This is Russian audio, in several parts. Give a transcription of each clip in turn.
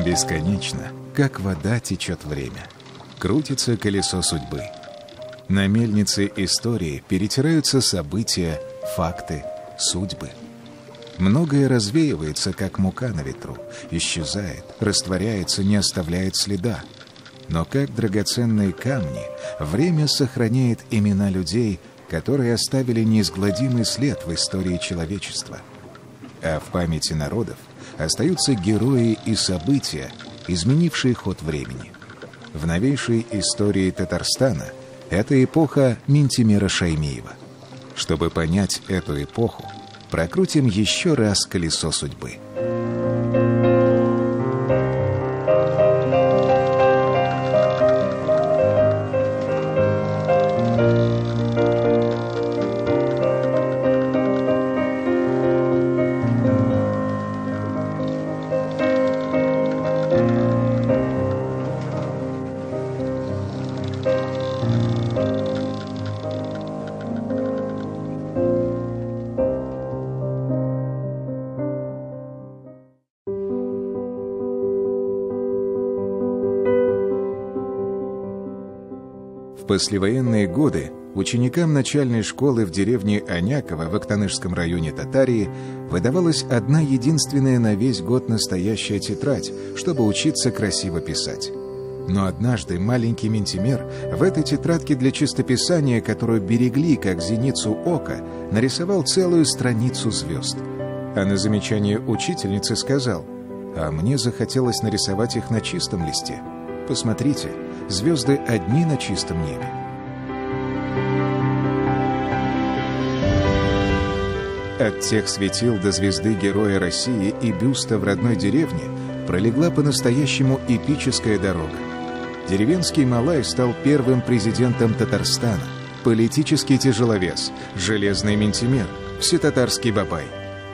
Бесконечно, как вода, течет время. Крутится колесо судьбы. На мельнице истории перетираются события, факты, судьбы. Многое развеивается, как мука на ветру, исчезает, растворяется, не оставляет следа. Но как драгоценные камни, время сохраняет имена людей, которые оставили неизгладимый след в истории человечества. А в памяти народов остаются герои и события, изменившие ход времени. В новейшей истории Татарстана это эпоха Минтимера Шаймиева. Чтобы понять эту эпоху, прокрутим еще раз колесо судьбы. В послевоенные годы ученикам начальной школы в деревне Аняково в Актанышском районе Татарии выдавалась одна единственная на весь год настоящая тетрадь, чтобы учиться красиво писать. Но однажды маленький Минтимер в этой тетрадке для чистописания, которую берегли как зеницу ока, нарисовал целую страницу звезд. А на замечание учительницы сказал: «А мне захотелось нарисовать их на чистом листе. Посмотрите, звезды одни на чистом небе». От тех светил до звезды Героя России и бюста в родной деревне пролегла по-настоящему эпическая дорога. Деревенский Малай стал первым президентом Татарстана, политический тяжеловес, железный Минтимер, всетатарский бабай.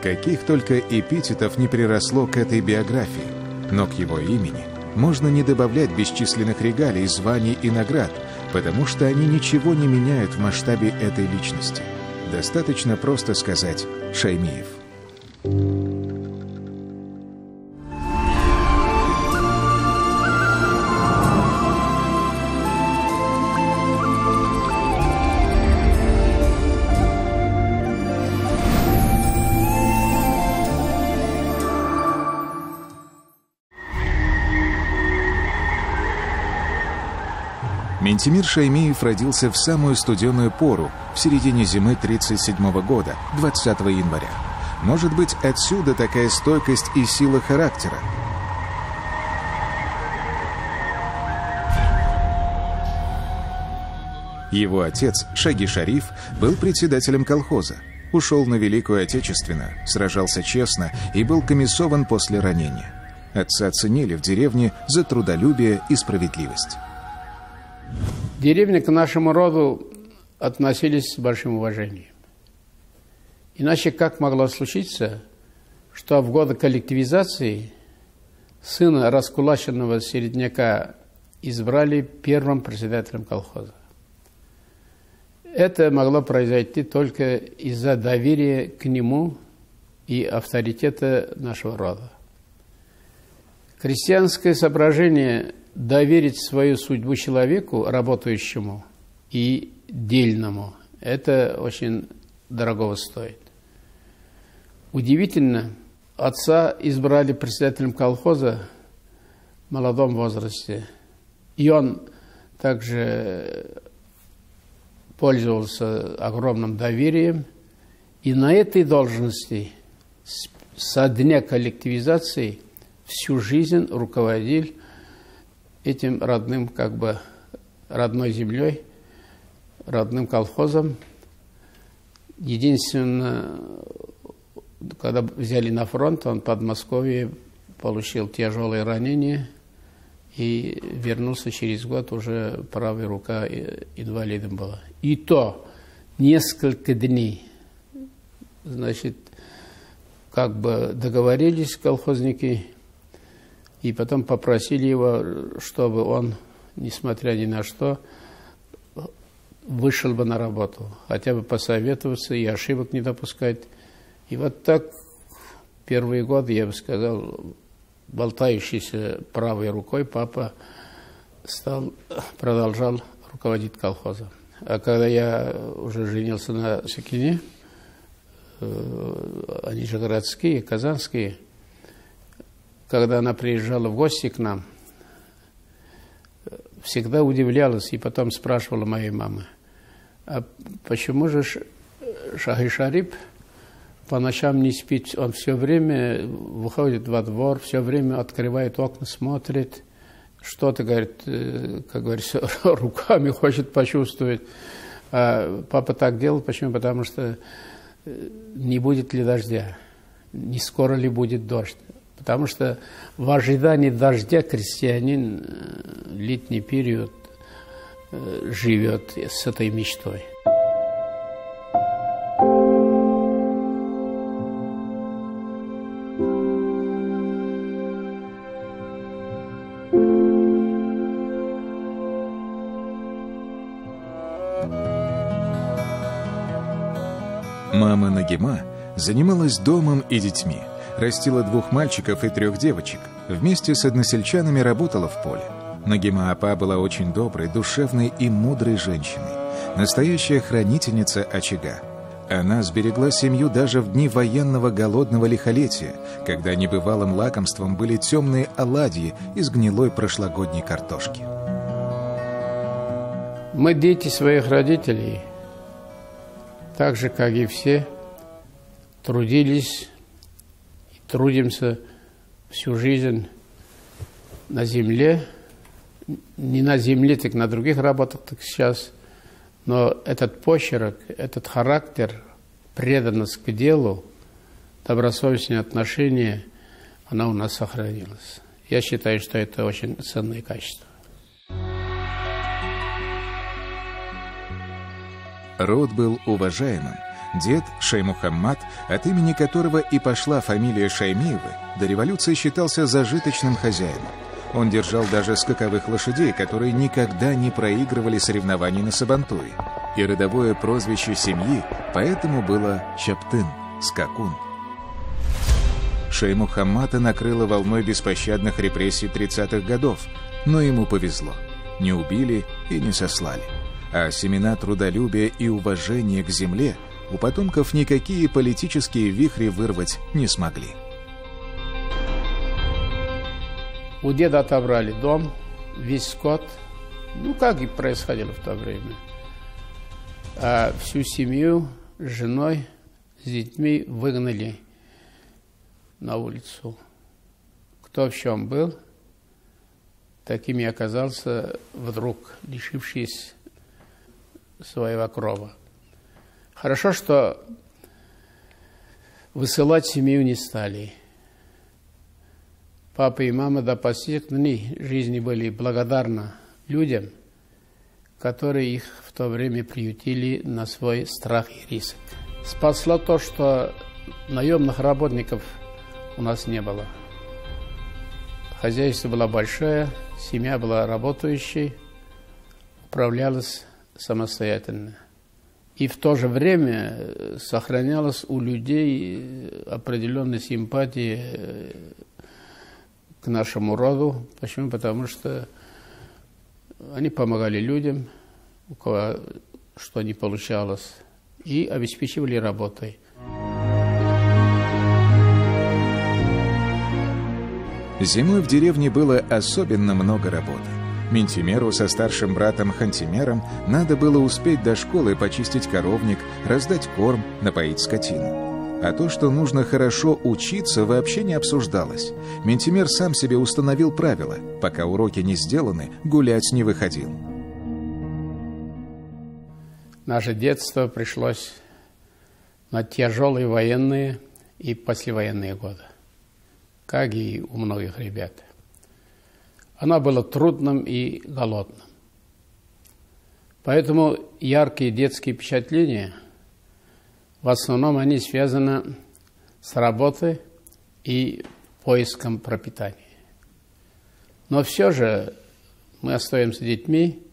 Каких только эпитетов не приросло к этой биографии, но к его имени можно не добавлять бесчисленных регалий, званий и наград, потому что они ничего не меняют в масштабе этой личности. Достаточно просто сказать «Шаймиев». Минтимер Шаймиев родился в самую студеную пору, в середине зимы 1937 года, 20 января. Может быть, отсюда такая стойкость и сила характера. Его отец, Шаги Шариф, был председателем колхоза. Ушел на Великую Отечественную, сражался честно и был комиссован после ранения. Отца ценили в деревне за трудолюбие и справедливость. В деревне к нашему роду относились с большим уважением. Иначе как могло случиться, что в годы коллективизации сына раскулаченного середняка избрали первым председателем колхоза? Это могло произойти только из-за доверия к нему и авторитета нашего рода. Крестьянское соображение доверить свою судьбу человеку, работающему и дельному, это очень дорогого стоит. Удивительно, отца избрали председателем колхоза в молодом возрасте. И он также пользовался огромным доверием. И на этой должности со дня коллективизации всю жизнь руководил этим родным, родной землей, родным колхозом. Единственное, когда взяли на фронт, он в Подмосковье получил тяжелые ранения и вернулся через год, уже правая рука инвалидом была. И то несколько дней, договорились колхозники, и потом попросили его, чтобы он несмотря ни на что, вышел бы на работу. Хотя бы посоветоваться и ошибок не допускать. И вот так первые годы, я бы сказал, болтающийся правой рукой папа продолжал руководить колхозом. А когда я уже женился на Секине, они же городские, казанские, когда она приезжала в гости к нам, всегда удивлялась и потом спрашивала моей мамы, а почему же Шахи Шарип по ночам не спит? Он все время выходит во двор, все время открывает окна, смотрит, что-то, говорит, как говорится, руками хочет почувствовать. А папа так делал, почему? Потому что не будет ли дождя, не скоро ли будет дождь. Потому что в ожидании дождя крестьянин летний период живет с этой мечтой. Мама Нагима занималась домом и детьми, растила 2 мальчиков и 3 девочек, вместе с односельчанами работала в поле. Нагима Апа была очень доброй, душевной и мудрой женщиной, настоящая хранительница очага. Она сберегла семью даже в дни военного голодного лихолетия, когда небывалым лакомством были темные оладьи из гнилой прошлогодней картошки. Мы дети своих родителей, так же, как и все, трудились и трудимся всю жизнь на земле. Не на земле, так на других работах, так сейчас. Но этот почерк, этот характер, преданность к делу, добросовестное отношение, она у нас сохранилась. Я считаю, что это очень ценное качество. Род был уважаемым. Дед Шаймухаммад, от имени которого и пошла фамилия Шаймиевы, до революции считался зажиточным хозяином. Он держал даже скаковых лошадей, которые никогда не проигрывали соревнований на Сабантуе. И родовое прозвище семьи поэтому было Чаптын – скакун. Шаймухаммада накрыло волной беспощадных репрессий 30-х годов, но ему повезло. Не убили и не сослали. А семена трудолюбия и уважения к земле у потомков никакие политические вихри вырвать не смогли. У деда отобрали дом, весь скот, как и происходило в то время. А всю семью с женой, с детьми выгнали на улицу. Кто в чем был, таким и оказался вдруг, лишившись своего крова. Хорошо, что высылать семью не стали. Папа и мама до последних дней жизни были благодарны людям, которые их в то время приютили на свой страх и риск. Спасло то, что наемных работников у нас не было. Хозяйство было большое, семья была работающей, управлялась самостоятельно. И в то же время сохранялась у людей определенная симпатия к нашему роду. Почему? Потому что они помогали людям, у кого что не получалось, и обеспечивали работой. Зимой в деревне было особенно много работы. Минтимеру со старшим братом Хантимером надо было успеть до школы почистить коровник, раздать корм, напоить скотину. А то, что нужно хорошо учиться, вообще не обсуждалось. Минтимер сам себе установил правила: пока уроки не сделаны, гулять не выходил. Наше детство пришлось на тяжелые военные и послевоенные годы, как и у многих ребят. Оно было трудным и голодным. Поэтому яркие детские впечатления, в основном они связаны с работой и поиском пропитания. Но все же мы остаемся детьми.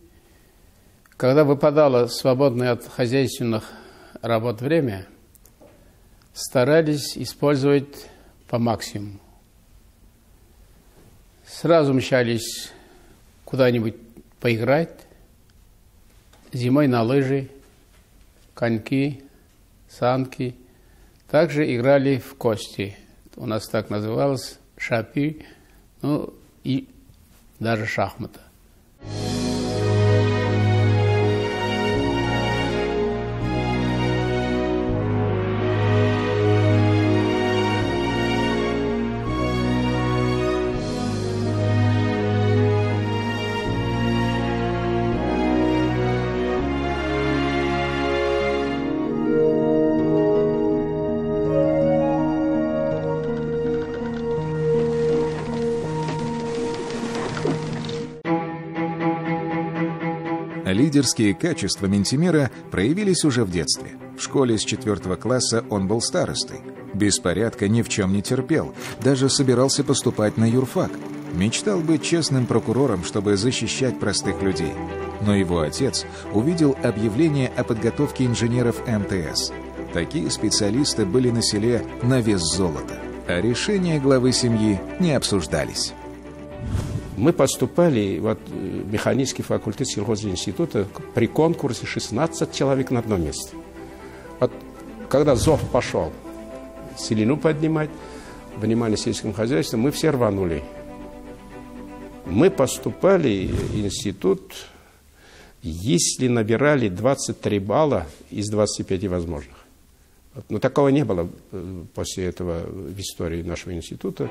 Когда выпадало свободное от хозяйственных работ время, старались использовать по максимуму. Сразу мчались куда-нибудь поиграть, зимой на лыжи, коньки, санки. Также играли в кости. У нас так называлось шапи, ну и даже шахматы. Лидерские качества Минтимира проявились уже в детстве. В школе с 4 класса он был старостой. Беспорядка ни в чем не терпел, даже собирался поступать на юрфак. Мечтал быть честным прокурором, чтобы защищать простых людей. Но его отец увидел объявление о подготовке инженеров МТС. Такие специалисты были на селе на вес золота, а решения главы семьи не обсуждались. Мы поступали в механический факультет сельхозинститута при конкурсе 16 человек на одном месте. Вот, когда зов пошел селину поднимать, внимание сельскому хозяйству, мы все рванули. Мы поступали в институт, если набирали 23 балла из 25 возможных. Но такого не было после этого в истории нашего института.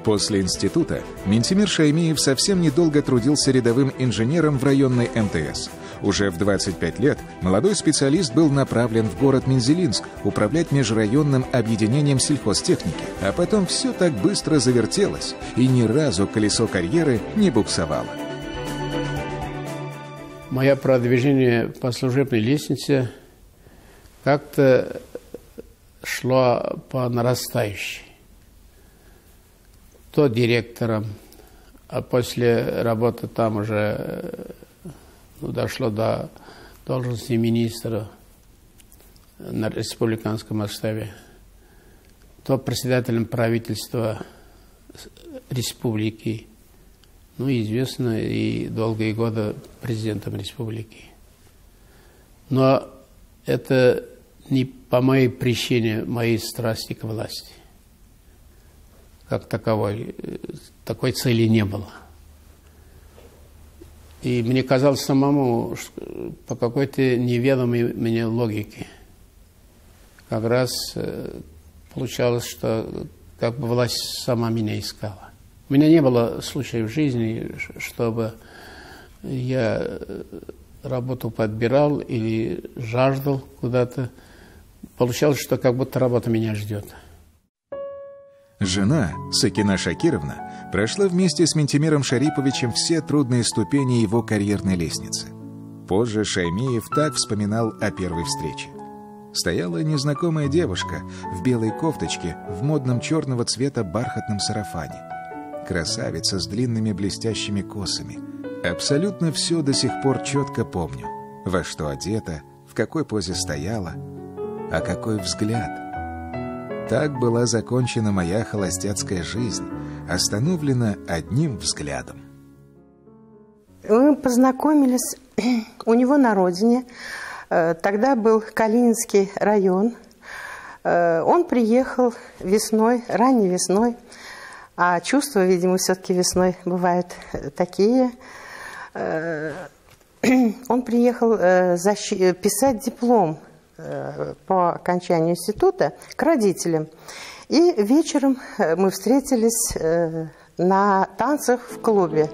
После института Минтимир Шаймиев совсем недолго трудился рядовым инженером в районной МТС. Уже в 25 лет молодой специалист был направлен в город Мензелинск управлять межрайонным объединением сельхозтехники. А потом все так быстро завертелось, и ни разу колесо карьеры не буксовало. Мое продвижение по служебной лестнице как-то шло по нарастающей. То директором, а после работы там уже дошло до должности министра на республиканском масштабе, то председателем правительства республики, ну и известно, и долгие годы президентом республики. Но это не по моей причине, моей страсти к власти. Как таковой, такой цели не было. И мне казалось самому, что по какой-то неведомой мне логике, как раз получалось, что как бы власть сама меня искала. У меня не было случая в жизни, чтобы я работу подбирал или жаждал куда-то. Получалось, что как будто работа меня ждет. Жена, Сакина Шакировна, прошла вместе с Минтимиром Шариповичем все трудные ступени его карьерной лестницы. Позже Шаймиев так вспоминал о первой встрече. Стояла незнакомая девушка в белой кофточке в модном черного цвета бархатном сарафане. Красавица с длинными блестящими косами. Абсолютно все до сих пор четко помню. Во что одета, в какой позе стояла, а какой взгляд. Так была закончена моя холостяцкая жизнь, остановлена одним взглядом. Мы познакомились у него на родине. Тогда был Калининский район. Он приехал весной, ранней весной. А чувства, видимо, все-таки весной бывают такие. Он приехал писать диплом по окончанию института к родителям. И вечером мы встретились на танцах в клубе.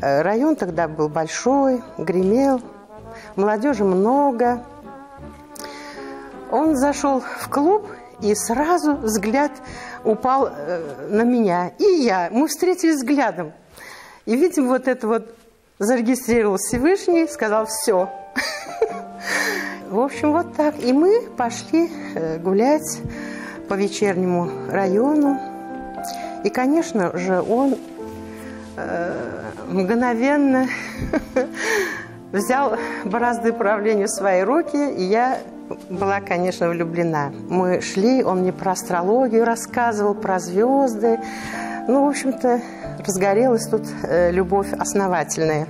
Район тогда был большой, гремел, молодежи много. Он зашел в клуб, и сразу взгляд упал на меня. И я. Мы встретились взглядом. И видим вот это вот зарегистрировал Всевышний, сказал «все». В общем, вот так. И мы пошли гулять по вечернему району. И, конечно же, он мгновенно взял бразды правления в свои руки, и я была, конечно, влюблена. Мы шли, он мне про астрологию рассказывал, про звезды. Ну, в общем-то, разгорелась тут любовь основательная.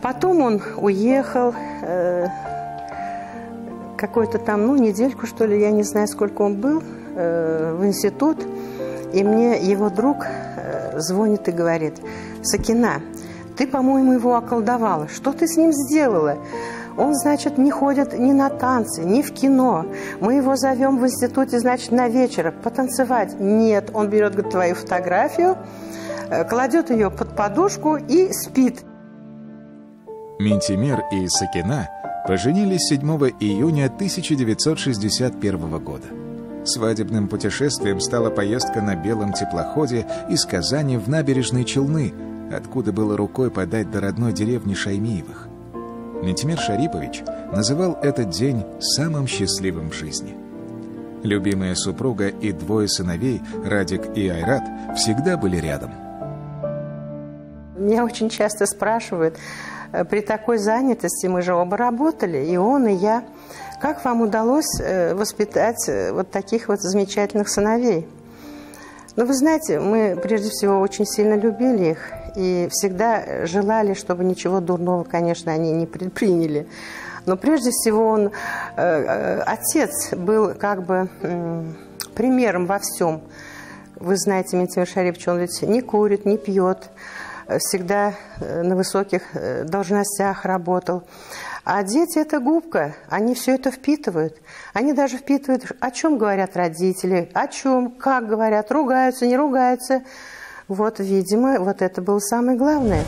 Потом он уехал, какой-то там, ну, недельку, что ли, я не знаю, сколько он был, в институт. И мне его друг звонит и говорит: «Сакина, ты, по-моему, его околдовала. Что ты с ним сделала? Он, значит, не ходит ни на танцы, ни в кино. Мы его зовем в институте, значит, на вечер потанцевать. Нет, он берет, говорит, твою фотографию, кладет ее под подушку и спит». Минтимер и Сакина поженились 7 июня 1961 года. Свадебным путешествием стала поездка на белом теплоходе из Казани в Набережные Челны, откуда было рукой подать до родной деревни Шаймиевых. Минтимер Шарипович называл этот день самым счастливым в жизни. Любимая супруга и 2 сыновей, Радик и Айрат, всегда были рядом. Меня очень часто спрашивают, при такой занятости, мы же оба работали, и он, и я, как вам удалось воспитать вот таких вот замечательных сыновей? Ну, вы знаете, мы прежде всего очень сильно любили их и всегда желали, чтобы ничего дурного, конечно, они не предприняли. Но прежде всего отец был как бы примером во всем. Вы знаете, Минтимер Шарипович, он ведь не курит, не пьет, всегда на высоких должностях работал. А дети – это губка, они все это впитывают. Они даже впитывают, о чем говорят родители, о чем, как говорят, ругаются, не ругаются. Вот, видимо, вот это было самое главное.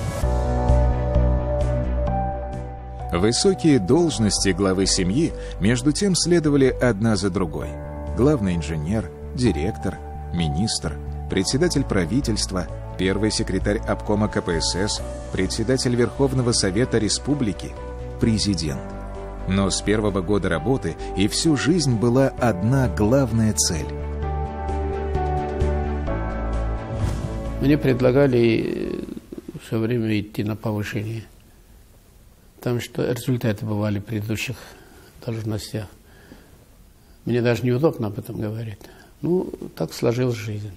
Высокие должности главы семьи между тем следовали одна за другой. Главный инженер, директор, министр, председатель правительства, первый секретарь обкома КПСС, председатель Верховного Совета Республики, президент. Но с первого года работы и всю жизнь была одна главная цель. Мне предлагали все время идти на повышение, потому что результаты бывали в предыдущих должностях. Мне даже неудобно об этом говорить. Ну, так сложилась жизнь.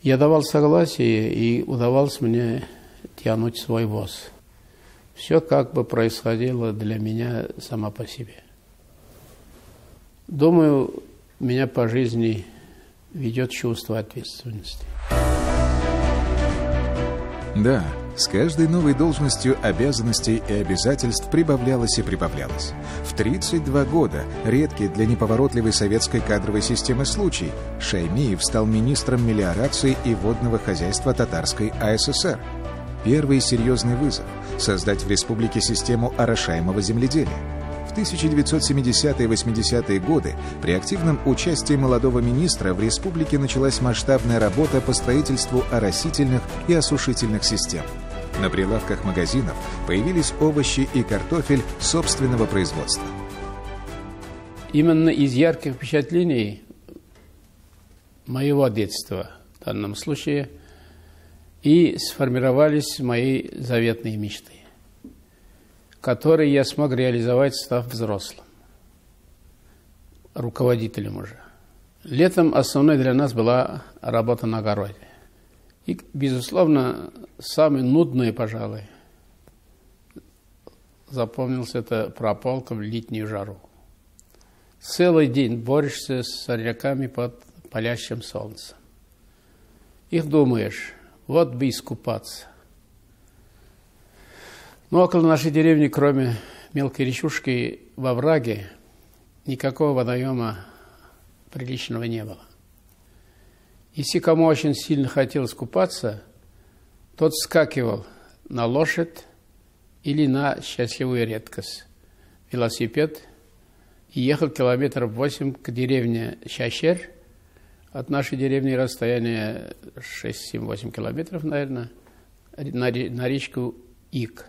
Я давал согласие, и удавалось мне тянуть свой воз. Все как бы происходило для меня само по себе. Думаю, меня по жизни ведет чувство ответственности. Да, с каждой новой должностью обязанностей и обязательств прибавлялось и прибавлялось. В 32 года, редкий для неповоротливой советской кадровой системы случай, Шаймиев стал министром мелиорации и водного хозяйства Татарской АССР. Первый серьезный вызов – создать в республике систему орошаемого земледелия. В 1970-е и 80-е годы при активном участии молодого министра в республике началась масштабная работа по строительству оросительных и осушительных систем. На прилавках магазинов появились овощи и картофель собственного производства. Именно из ярких впечатлений моего детства в данном случае и сформировались мои заветные мечты, которые я смог реализовать, став взрослым, руководителем уже. Летом основной для нас была работа на огороде. И, безусловно, самый нудный, пожалуй, запомнился это прополка в летнюю жару. Целый день борешься с сорняками под палящим солнцем. Их думаешь, вот бы искупаться. Но около нашей деревни, кроме мелкой речушки во враге, никакого водоема приличного не было. Если кому очень сильно хотелось купаться, тот вскакивал на лошадь или на счастливую редкость, велосипед, и ехал километров 8 к деревне Щащер. От нашей деревни расстояние 6-7-8 километров, наверное. на речку Ик.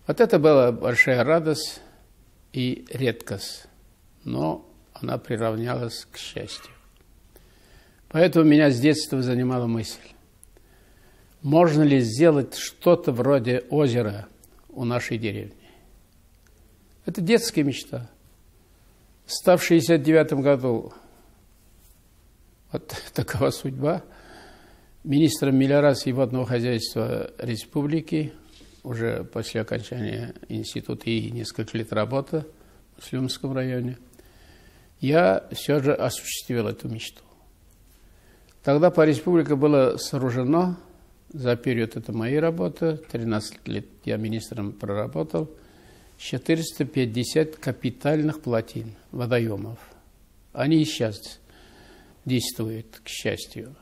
Вот это была большая радость и редкость, но она приравнялась к счастью. Поэтому меня с детства занимала мысль, можно ли сделать что-то вроде озера у нашей деревни. Это детская мечта. В 1969 году, вот такова судьба, министром мелиорации и водного хозяйства республики, уже после окончания института и несколько лет работы в Усть-Илимском районе, я все же осуществил эту мечту. Тогда по республике было сооружено, за период это моей работы, 13 лет я министром проработал, 450 капитальных плотин, водоемов. Они и сейчас действуют, к счастью.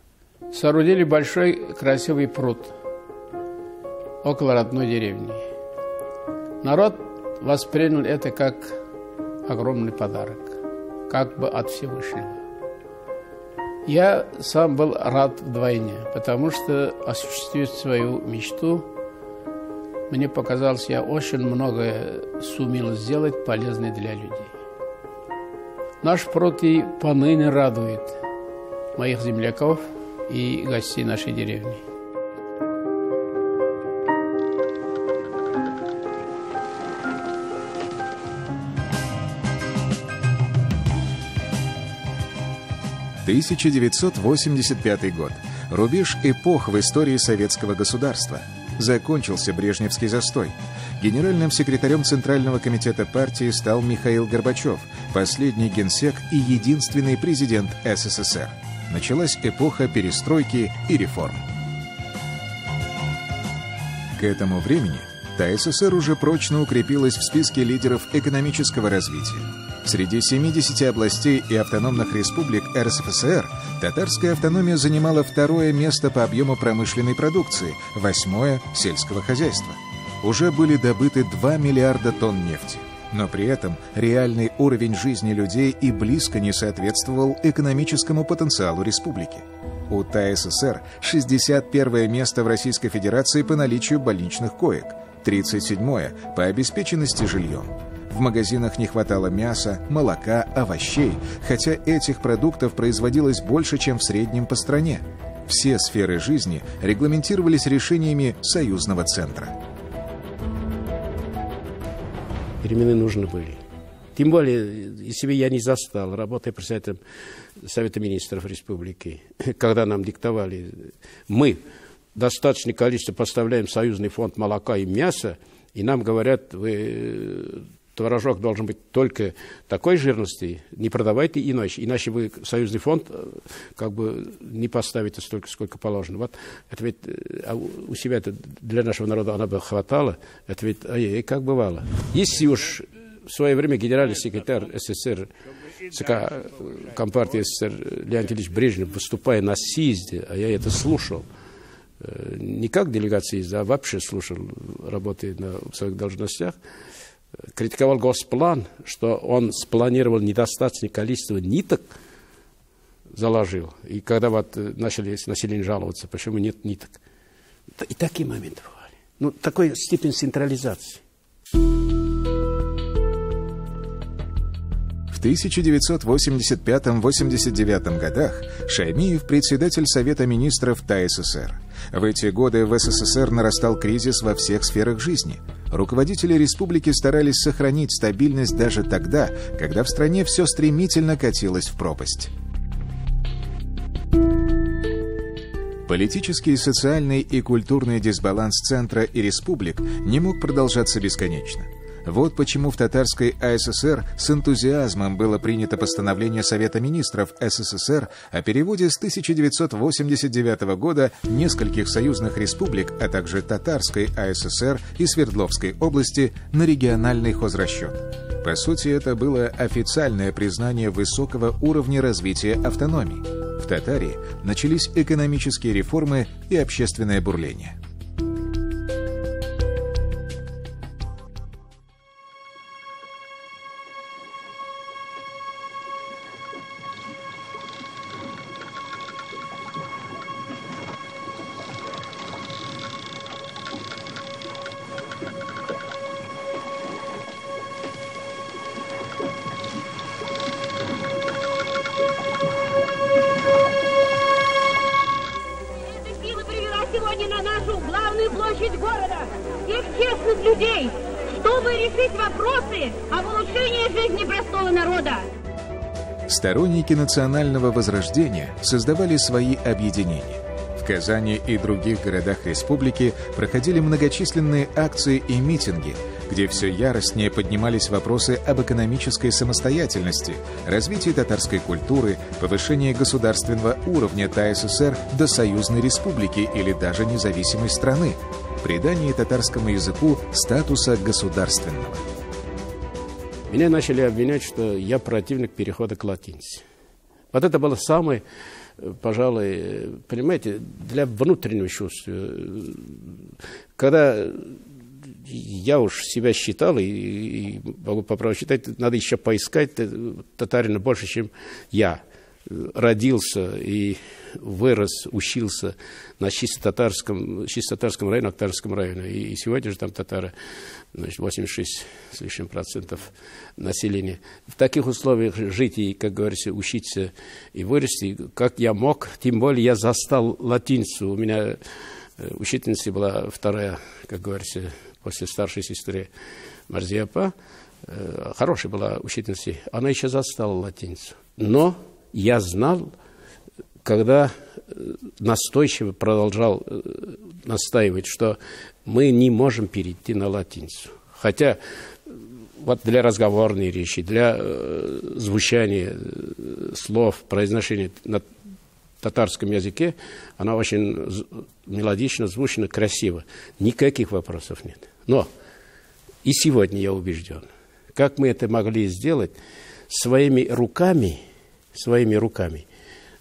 Соорудили большой красивый пруд около родной деревни. Народ воспринял это как огромный подарок, как бы от Всевышнего. Я сам был рад вдвойне, потому что, осуществив свою мечту, мне показалось, я очень многое сумел сделать полезное для людей. Наш пруд и поныне радует моих земляков и гостей нашей деревни. – 1985 год. Рубеж эпох в истории советского государства. Закончился брежневский застой. Генеральным секретарем Центрального комитета партии стал Михаил Горбачев, последний генсек и единственный президент СССР. Началась эпоха перестройки и реформ. К этому времени ТССР уже прочно укрепилась в списке лидеров экономического развития. Среди 70 областей и автономных республик РСФСР татарская автономия занимала второе место по объему промышленной продукции, 8-е – сельского хозяйства. Уже были добыты 2 миллиарда тонн нефти. Но при этом реальный уровень жизни людей и близко не соответствовал экономическому потенциалу республики. У ТССР 61-е место в Российской Федерации по наличию больничных коек, 37-е по обеспеченности жильем. В магазинах не хватало мяса, молока, овощей, хотя этих продуктов производилось больше, чем в среднем по стране. Все сферы жизни регламентировались решениями союзного центра. Перемены нужны были. Тем более, если бы я не застал, работая председателем Совета министров республики, когда нам диктовали, мы достаточное количество поставляем в союзный фонд молока и мяса, и нам говорят, вы... Творожок должен быть только такой жирности, не продавайте иначе вы союзный фонд как бы не поставите столько, сколько положено. Вот это ведь у себя -то для нашего народа она бы хватало, это ведь как бывало. Если уж в свое время генеральный секретарь СССР, ЦК Компартии СССР Леонид Ильич Брежнев, выступая на съезде, а я это слушал, не как делегация съезда, а вообще слушал, работая на своих должностях, критиковал Госплан, что он спланировал недостаточное количество ниток, заложил. И когда вот начали население жаловаться, почему нет ниток. И такие моменты бывали. Ну, такой степень централизации. В 1985-89 годах Шаймиев – председатель Совета министров ТССР. В эти годы в СССР нарастал кризис во всех сферах жизни. Руководители республики старались сохранить стабильность даже тогда, когда в стране все стремительно катилось в пропасть. Политический, социальный и культурный дисбаланс центра и республик не мог продолжаться бесконечно. Вот почему в Татарской АССР с энтузиазмом было принято постановление Совета министров СССР о переводе с 1989 года нескольких союзных республик, а также Татарской АССР и Свердловской области на региональный хозрасчет. По сути, это было официальное признание высокого уровня развития автономии. В Татарии начались экономические реформы и общественное бурление. площадь города всех честных людей, чтобы решить вопросы об улучшении жизни простого народа. Сторонники национального возрождения создавали свои объединения. В Казани и других городах республики проходили многочисленные акции и митинги, где все яростнее поднимались вопросы об экономической самостоятельности, развитии татарской культуры, повышении государственного уровня ТАССР до союзной республики или даже независимой страны, придании татарскому языку статуса государственного. Меня начали обвинять, что я противник перехода к латинице. Вот это было самое, пожалуй, понимаете, для внутреннего чувства. Когда я уж себя считал, и могу по праву считать, надо еще поискать татарина больше, чем я. Родился и вырос, учился на чисто татарском районе, Актарском районе. И сегодня же там татары, значит, 86 с лишним процентов населения. В таких условиях жить и, как говорится, учиться и вырасти, как я мог, тем более я застал латиницу. У меня учительница была вторая, как говорится, после старшей сестры Марзиапа. Хорошая была учительница. Она еще застала латиницу. Но я знал, когда настойчиво продолжал настаивать, что мы не можем перейти на латиницу. Хотя вот для разговорной речи, для звучания слов, произношения на татарском языке, она очень мелодично, звучно, красиво. Никаких вопросов нет. Но и сегодня я убежден, как мы это могли сделать своими руками,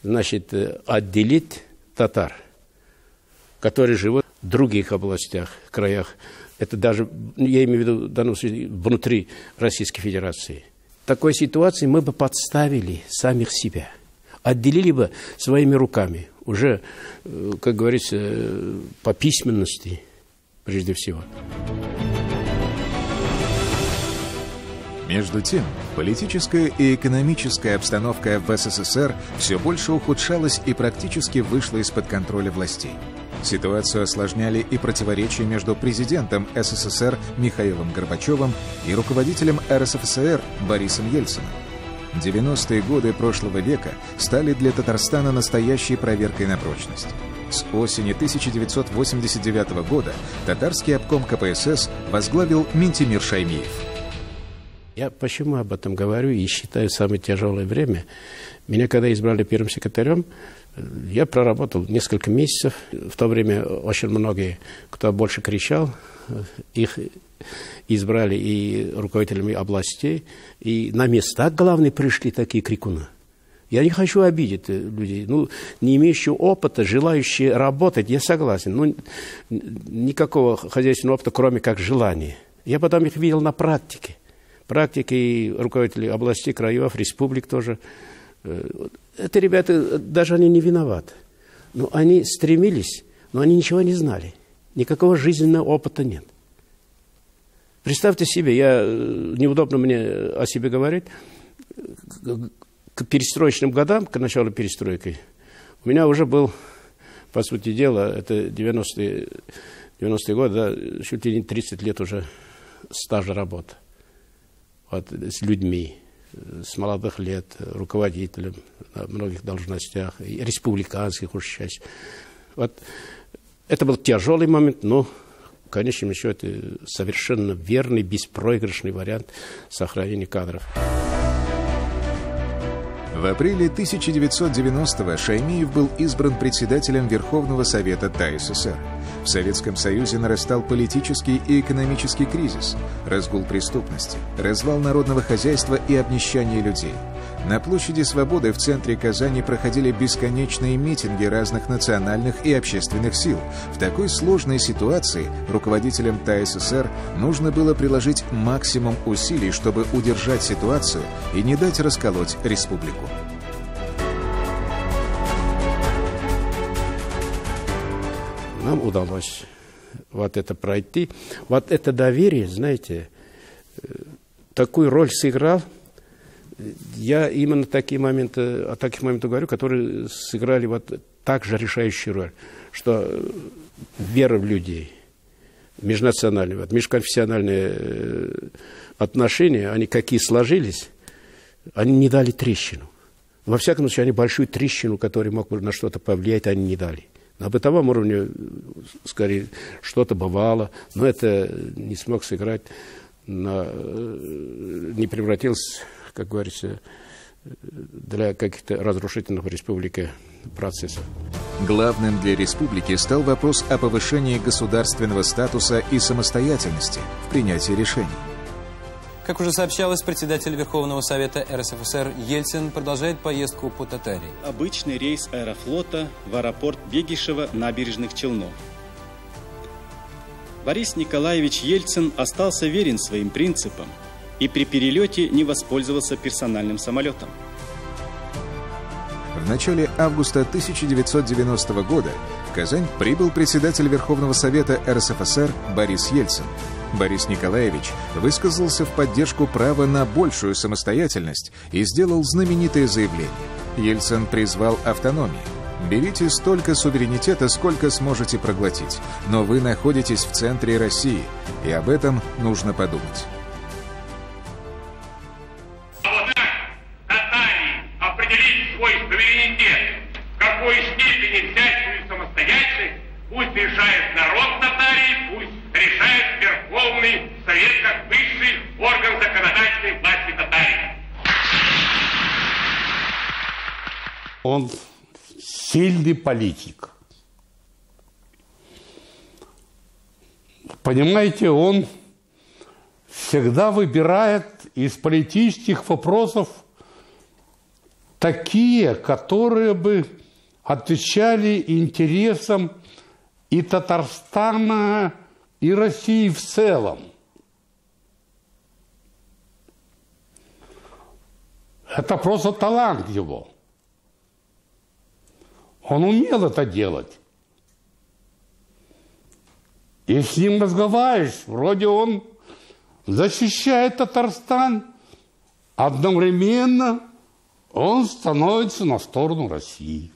значит, отделить татар, которые живут в других областях, краях. Это даже, я имею в виду, в данном случае, внутри Российской Федерации. В такой ситуации мы бы подставили самих себя. Отделили бы своими руками. Уже, как говорится, по письменности, прежде всего. Между тем, политическая и экономическая обстановка в СССР все больше ухудшалась и практически вышла из-под контроля властей. Ситуацию осложняли и противоречия между президентом СССР Михаилом Горбачевым и руководителем РСФСР Борисом Ельциным. 90-е годы прошлого века стали для Татарстана настоящей проверкой на прочность. С осени 1989 года татарский обком КПСС возглавил Минтимир Шаймиев. Я почему об этом говорю и считаю самое тяжелое время? Меня когда избрали первым секретарем, я проработал несколько месяцев. В то время очень многие, кто больше кричал, их избрали и руководителями областей, и на места, главное, пришли такие крикуны. Я не хочу обидеть людей, не имеющие опыта, желающие работать, я согласен, но никакого хозяйственного опыта, кроме как желания. Я потом их видел на практике. Практики руководителей областей, краев, республик тоже. Это ребята, даже они не виноваты. Но они стремились, но они ничего не знали. Никакого жизненного опыта нет. Представьте себе, неудобно мне о себе говорить, к перестроечным годам, к началу перестройки, у меня уже был, по сути дела, это 90-е годы, да, чуть ли не 30 лет уже стажа работы. Вот, с людьми, с молодых лет, руководителем на многих должностях, и республиканских уж часть. Вот, это был тяжелый момент, но в конечном счете совершенно верный, беспроигрышный вариант сохранения кадров. В апреле 1990-го Шаймиев был избран председателем Верховного Совета ТАССР. В Советском Союзе нарастал политический и экономический кризис, разгул преступности, развал народного хозяйства и обнищание людей. На площади Свободы в центре Казани проходили бесконечные митинги разных национальных и общественных сил. В такой сложной ситуации руководителям ТАССР нужно было приложить максимум усилий, чтобы удержать ситуацию и не дать расколоть республику. Нам удалось вот это пройти. Вот это доверие, знаете, такую роль сыграл. Я именно о таких моментах говорю, которые сыграли вот так же решающую роль, что вера в людей, межнациональные, вот, межконфессиональные отношения, они какие сложились, они не дали трещину. Во всяком случае, они большую трещину, которая мог бы на что-то повлиять, они не дали. На бытовом уровне, скорее, что-то бывало, но это не смог сыграть, не превратилось, как говорится, для каких-то разрушительных в республике процессов. Главным для республики стал вопрос о повышении государственного статуса и самостоятельности в принятии решений. Как уже сообщалось, председатель Верховного Совета РСФСР Ельцин продолжает поездку по Татарии. Обычный рейс аэрофлота в аэропорт Бегишева набережных Челнов. Борис Николаевич Ельцин остался верен своим принципам и при перелете не воспользовался персональным самолетом. В начале августа 1990 года в Казань прибыл председатель Верховного Совета РСФСР Борис Ельцин. Борис Николаевич высказался в поддержку права на большую самостоятельность и сделал знаменитое заявление. Ельцин призвал автономии. «Берите столько суверенитета, сколько сможете проглотить, но вы находитесь в центре России, и об этом нужно подумать». какой степени взять свою самостоятельность, пусть решает народ Татарии, пусть решает Верховный Совет как высший орган законодательной власти Татарии. Он сильный политик. Понимаете, он всегда выбирает из политических вопросов такие, которые бы отвечали интересам и Татарстана, и России в целом. Это просто талант его. Он умел это делать. И с ним разговариваешь, вроде он защищает Татарстан, одновременно он становится на сторону России.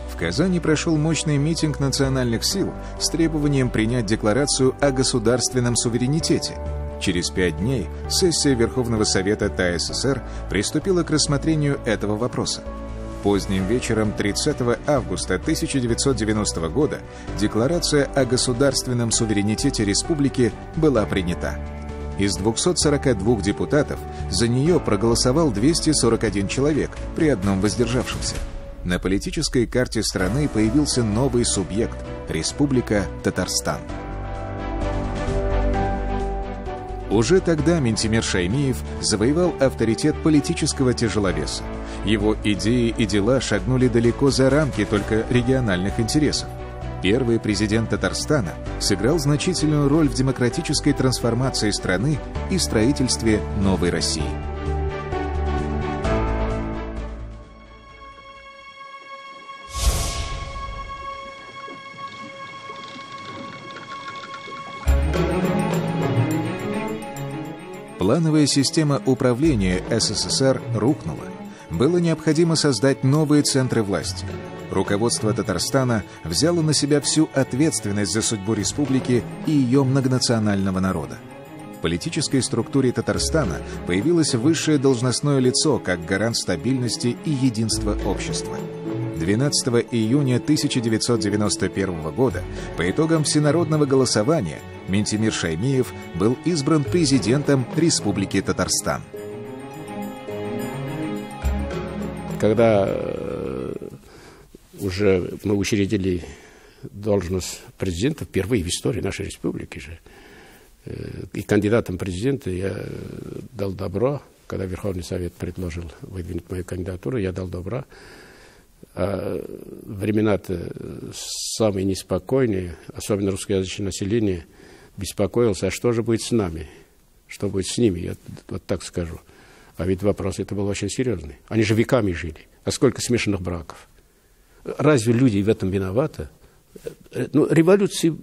В Казани прошел мощный митинг национальных сил с требованием принять декларацию о государственном суверенитете. Через 5 дней сессия Верховного Совета ТАССР приступила к рассмотрению этого вопроса. Поздним вечером 30 августа 1990 года Декларация о государственном суверенитете республики была принята. Из 242 депутатов за нее проголосовал 241 человек при одном воздержавшемся. На политической карте страны появился новый субъект – Республика Татарстан. Уже тогда Минтимир Шаймиев завоевал авторитет политического тяжеловеса. Его идеи и дела шагнули далеко за рамки только региональных интересов. Первый президент Татарстана сыграл значительную роль в демократической трансформации страны и строительстве новой России. Плановая система управления СССР рухнула. Было необходимо создать новые центры власти. Руководство Татарстана взяло на себя всю ответственность за судьбу республики и ее многонационального народа. В политической структуре Татарстана появилось высшее должностное лицо как гарант стабильности и единства общества. 12 июня 1991 года по итогам всенародного голосования Минтимир Шаймиев был избран президентом Республики Татарстан. Когда уже мы учредили должность президента впервые в истории нашей республики же, и кандидатом президента я дал добро, когда Верховный Совет предложил выдвинуть мою кандидатуру, я дал добро. А времена-то самые неспокойные, особенно русскоязычное население, беспокоился, а что же будет с нами, что будет с ними, я вот так скажу. А ведь вопрос это был очень серьезный. Они же веками жили. А сколько смешанных браков? Разве люди в этом виноваты? Ну, революции,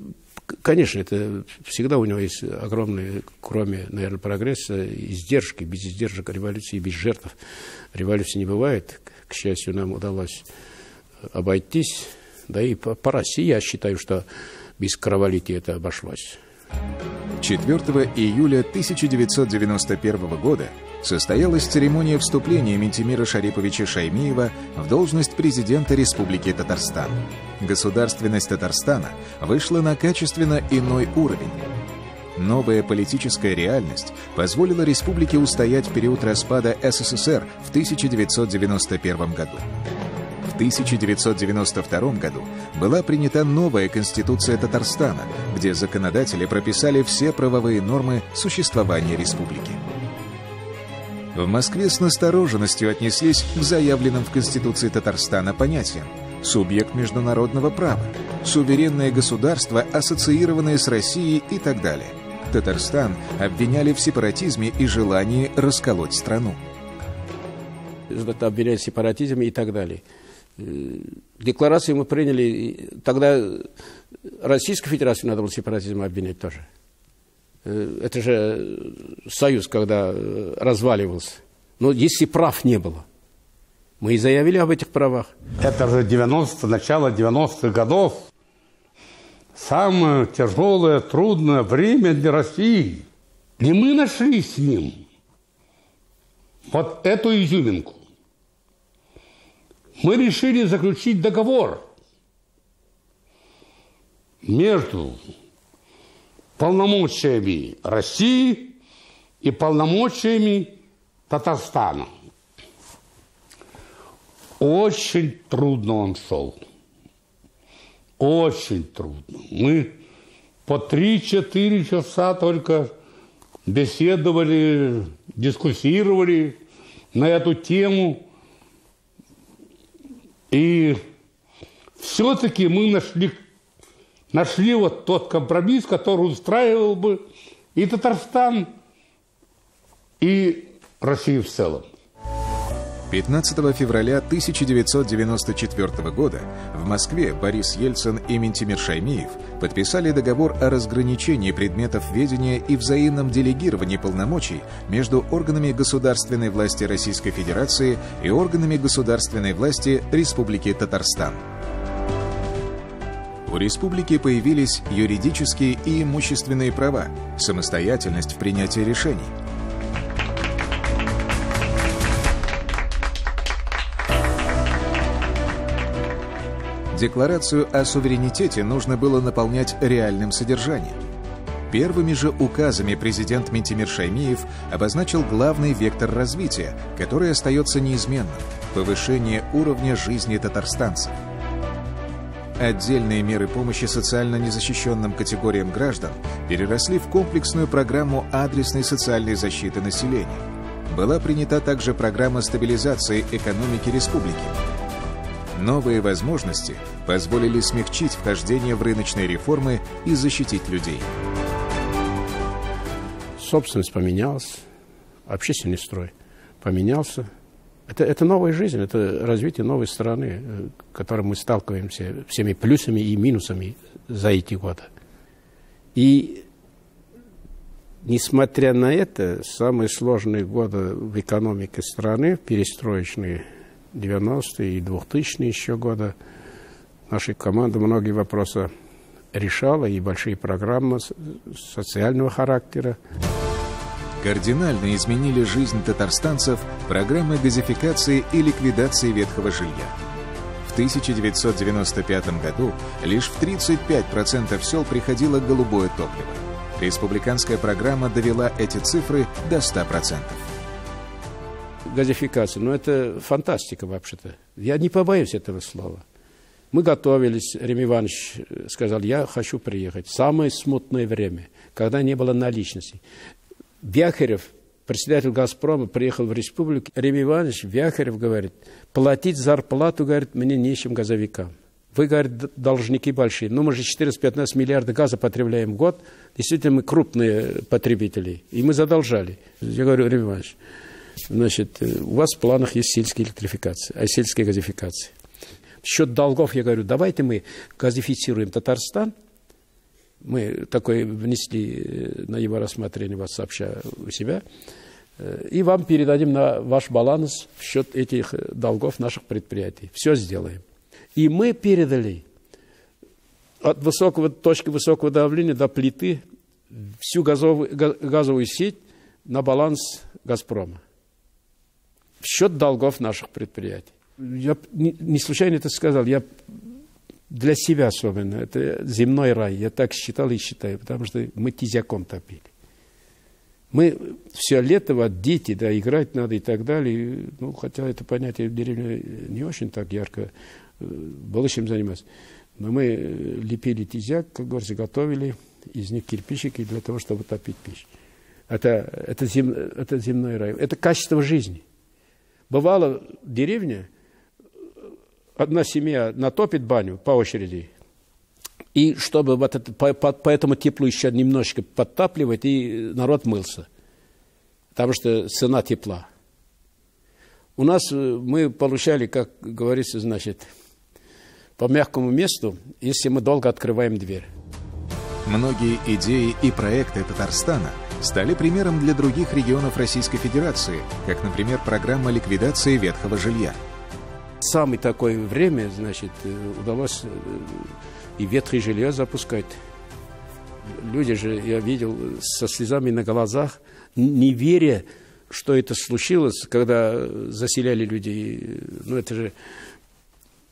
конечно, это всегда у него есть огромные, кроме, наверное, прогресса, издержки. Без издержек революции, без жертв революции не бывает. К счастью, нам удалось обойтись. Да и по России я считаю, что без кровопролития это обошлось. 4 июля 1991 года состоялась церемония вступления Минтимира Шариповича Шаймиева в должность президента Республики Татарстан. Государственность Татарстана вышла на качественно иной уровень. Новая политическая реальность позволила республике устоять в период распада СССР в 1991 году. В 1992 году была принята новая Конституция Татарстана, где законодатели прописали все правовые нормы существования республики. В Москве с настороженностью отнеслись к заявленным в Конституции Татарстана понятиям: субъект международного права, суверенное государство, ассоциированное с Россией и так далее. Татарстан обвиняли в сепаратизме и желании расколоть страну. Обвиняли в сепаратизме и так далее. Декларацию мы приняли, тогда Российскую Федерацию надо было сепаратизм обвинять тоже. Это же союз, когда разваливался. Но если прав не было, мы и заявили об этих правах. Это же начало 90-х годов. Самое тяжелое, трудное время для России. И мы нашли с ним вот эту изюминку. Мы решили заключить договор между полномочиями России и полномочиями Татарстана. Очень трудно он шел. Очень трудно. Мы по 3-4 часа только беседовали, дискуссировали на эту тему. И все-таки мы нашли вот тот компромисс, который устраивал бы и Татарстан, и Россию в целом. 15 февраля 1994 года в Москве Борис Ельцин и Минтимир Шаймиев подписали договор о разграничении предметов ведения и взаимном делегировании полномочий между органами государственной власти Российской Федерации и органами государственной власти Республики Татарстан. У республики появились юридические и имущественные права, самостоятельность в принятии решений. Декларацию о суверенитете нужно было наполнять реальным содержанием. Первыми же указами президент Минтимир Шаймиев обозначил главный вектор развития, который остается неизменным – повышение уровня жизни татарстанцев. Отдельные меры помощи социально незащищенным категориям граждан переросли в комплексную программу адресной социальной защиты населения. Была принята также программа стабилизации экономики республики. Новые возможности позволили смягчить вхождение в рыночные реформы и защитить людей. Собственность поменялась, общественный строй поменялся. Это новая жизнь, это развитие новой страны, с которой мы сталкиваемся всеми плюсами и минусами за эти годы. И несмотря на это, самые сложные годы в экономике страны, перестроечные 90-е и 2000-е еще годы, наша команда многие вопросы решала, и большие программы социального характера. Кардинально изменили жизнь татарстанцев программы газификации и ликвидации ветхого жилья. В 1995 году лишь в 35% сел приходило голубое топливо. Республиканская программа довела эти цифры до 100%. Газификация, но это фантастика вообще-то. Я не побоюсь этого слова. Мы готовились, Ремий Иванович сказал, я хочу приехать. Самое смутное время, когда не было наличности. Вяхерев, председатель «Газпрома», приехал в республику. Ремий Иванович, Вяхерев говорит, платить зарплату, говорит, мне нечем газовикам. Вы, говорит, должники большие. Ну, мы же 14-15 миллиардов газа потребляем в год. Действительно, мы крупные потребители. И мы задолжали. Я говорю, Ремий Иванович, значит, у вас в планах есть сельская электрификация, сельская газификация. В счет долгов я говорю, давайте мы газифицируем Татарстан. Мы такое внесли на его рассмотрение, вас сообща у себя. И вам передадим на ваш баланс в счет этих долгов наших предприятий. Все сделаем. И мы передали от точки высокого давления до плиты всю газовую сеть на баланс «Газпрома» в счет долгов наших предприятий. Я не случайно это сказал, я для себя особенно, это земной рай, я так считал и считаю, потому что мы тизяком топили. Мы все лето, вот дети, да, играть надо и так далее, ну, хотя это понятие в деревне не очень так ярко было чем заниматься. Но мы лепили тизяк, как говорится, готовили из них кирпичики для того, чтобы топить пищу. Это земной рай, это качество жизни. Бывало в деревне, одна семья натопит баню по очереди, и чтобы вот это, по этому теплу еще немножечко подтапливать, и народ мылся, потому что цена тепла. У нас мы получали, как говорится, значит, по мягкому месту, если мы долго открываем дверь. Многие идеи и проекты Татарстана стали примером для других регионов Российской Федерации, как, например, программа ликвидации ветхого жилья. Самое такое время, значит, удалось и ветхое жилье запускать. Люди же, я видел, со слезами на глазах, не веря, что это случилось, когда заселяли людей. Ну, это же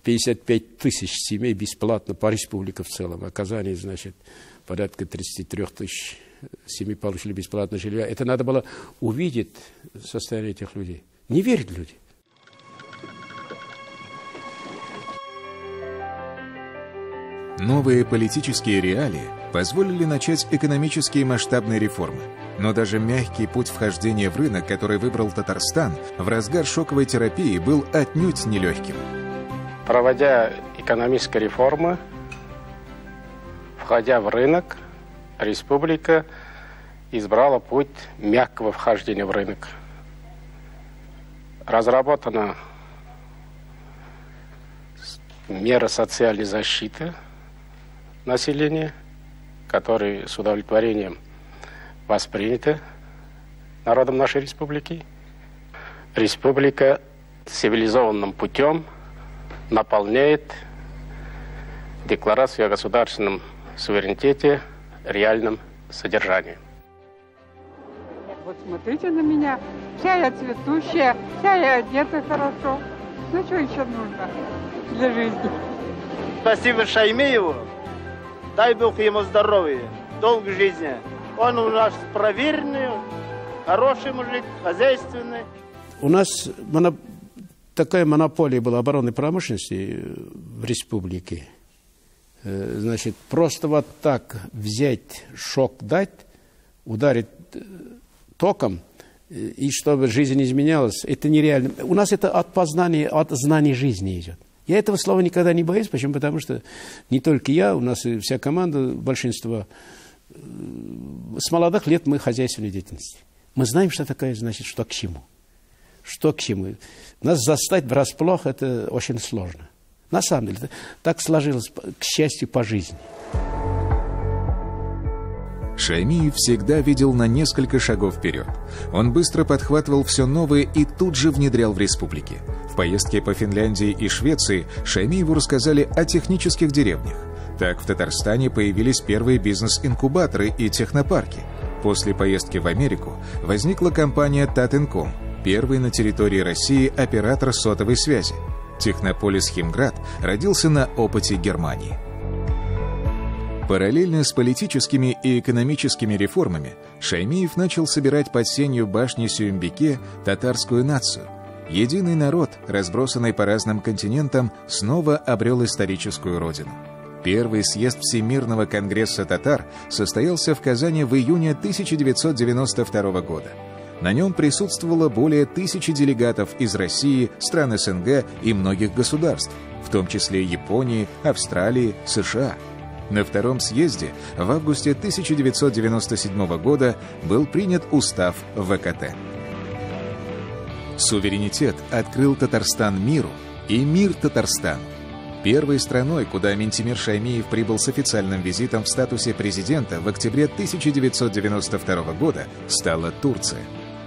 55 тысяч семей бесплатно по республике в целом. А Казани, значит, порядка 33 тысяч семей получили бесплатное жилье. Это надо было увидеть состояние этих людей. Не верят люди. Новые политические реалии позволили начать экономические масштабные реформы. Но даже мягкий путь вхождения в рынок, который выбрал Татарстан, в разгар шоковой терапии был отнюдь нелегким. Проводя экономические реформы, входя в рынок, республика избрала путь мягкого вхождения в рынок. Разработана мера социальной защиты населения, которые с удовлетворением восприняты народом нашей республики. Республика цивилизованным путем наполняет декларацию о государственном суверенитете реальным содержанием. Вот смотрите на меня, вся я цветущая, вся я одета хорошо. Ну что еще нужно для жизни? Спасибо Шаймееву. Дай Бог ему здоровья, долг жизни. Он у нас проверенный, хороший мужик, хозяйственный. У нас такая монополия была оборонной промышленности в республике. Значит, просто вот так взять, шок дать, ударить током, и чтобы жизнь изменялась, это нереально. У нас это от познания, от знаний жизни идет. Я этого слова никогда не боюсь. Почему? Потому что не только я, у нас и вся команда, большинство, с молодых лет мы хозяйственной деятельности. Мы знаем, что такое, значит, что к чему. Что к чему. Нас застать врасплох, это очень сложно. На самом деле, так сложилось, к счастью, по жизни. Шаймиев всегда видел на несколько шагов вперед. Он быстро подхватывал все новое и тут же внедрял в республике. В поездке по Финляндии и Швеции Шаймиеву рассказали о технических деревнях. Так в Татарстане появились первые бизнес-инкубаторы и технопарки. После поездки в Америку возникла компания Татинком, первый на территории России оператор сотовой связи. Технополис Химград родился на опыте Германии. Параллельно с политическими и экономическими реформами Шаймиев начал собирать под сенью башни Сюембике татарскую нацию. Единый народ, разбросанный по разным континентам, снова обрел историческую родину. Первый съезд Всемирного конгресса татар состоялся в Казани в июне 1992 года. На нем присутствовало более 1000 делегатов из России, стран СНГ и многих государств, в том числе Японии, Австралии, США. На втором съезде в августе 1997 года был принят устав ВКТ. Суверенитет открыл Татарстан миру и мир Татарстану. Первой страной, куда Ментимир Шаймиев прибыл с официальным визитом в статусе президента в октябре 1992 года, стала Турция.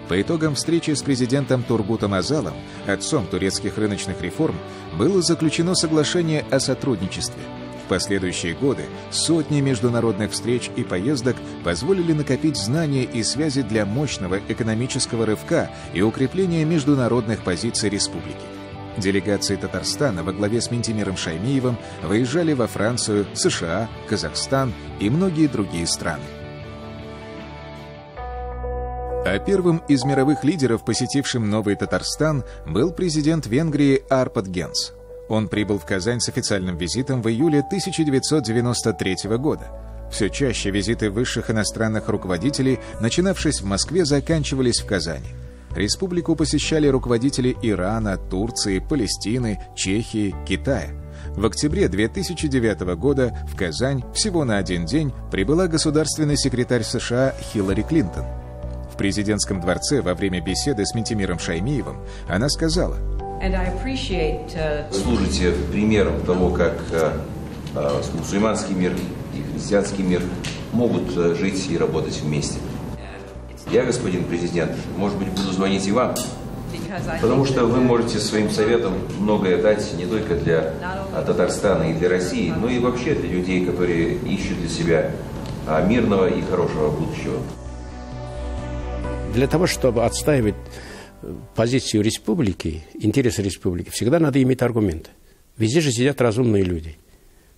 По итогам встречи с президентом Тургутом Азалом, отцом турецких рыночных реформ, было заключено соглашение о сотрудничестве. последующие годы сотни международных встреч и поездок позволили накопить знания и связи для мощного экономического рывка и укрепления международных позиций республики. Делегации Татарстана во главе с Минтимиром Шаймиевым выезжали во Францию, США, Казахстан и многие другие страны. А первым из мировых лидеров, посетившим Новый Татарстан, был президент Венгрии Арпад Генц. Он прибыл в Казань с официальным визитом в июле 1993 года. Все чаще визиты высших иностранных руководителей, начинавшись в Москве, заканчивались в Казани. Республику посещали руководители Ирана, Турции, Палестины, Чехии, Китая. В октябре 2009 года в Казань всего на один день прибыла государственный секретарь США Хиллари Клинтон. В президентском дворце во время беседы с Минтимиром Шаймиевым она сказала: «Служите примером того, как мусульманский мир и христианский мир могут жить и работать вместе. Я, господин президент, может быть, буду звонить и вам, потому что вы можете своим советом многое дать не только для Татарстана и для России, но и вообще для людей, которые ищут для себя мирного и хорошего будущего». Для того, чтобы отстаивать позицию республики, интересы республики, всегда надо иметь аргументы. Везде же сидят разумные люди.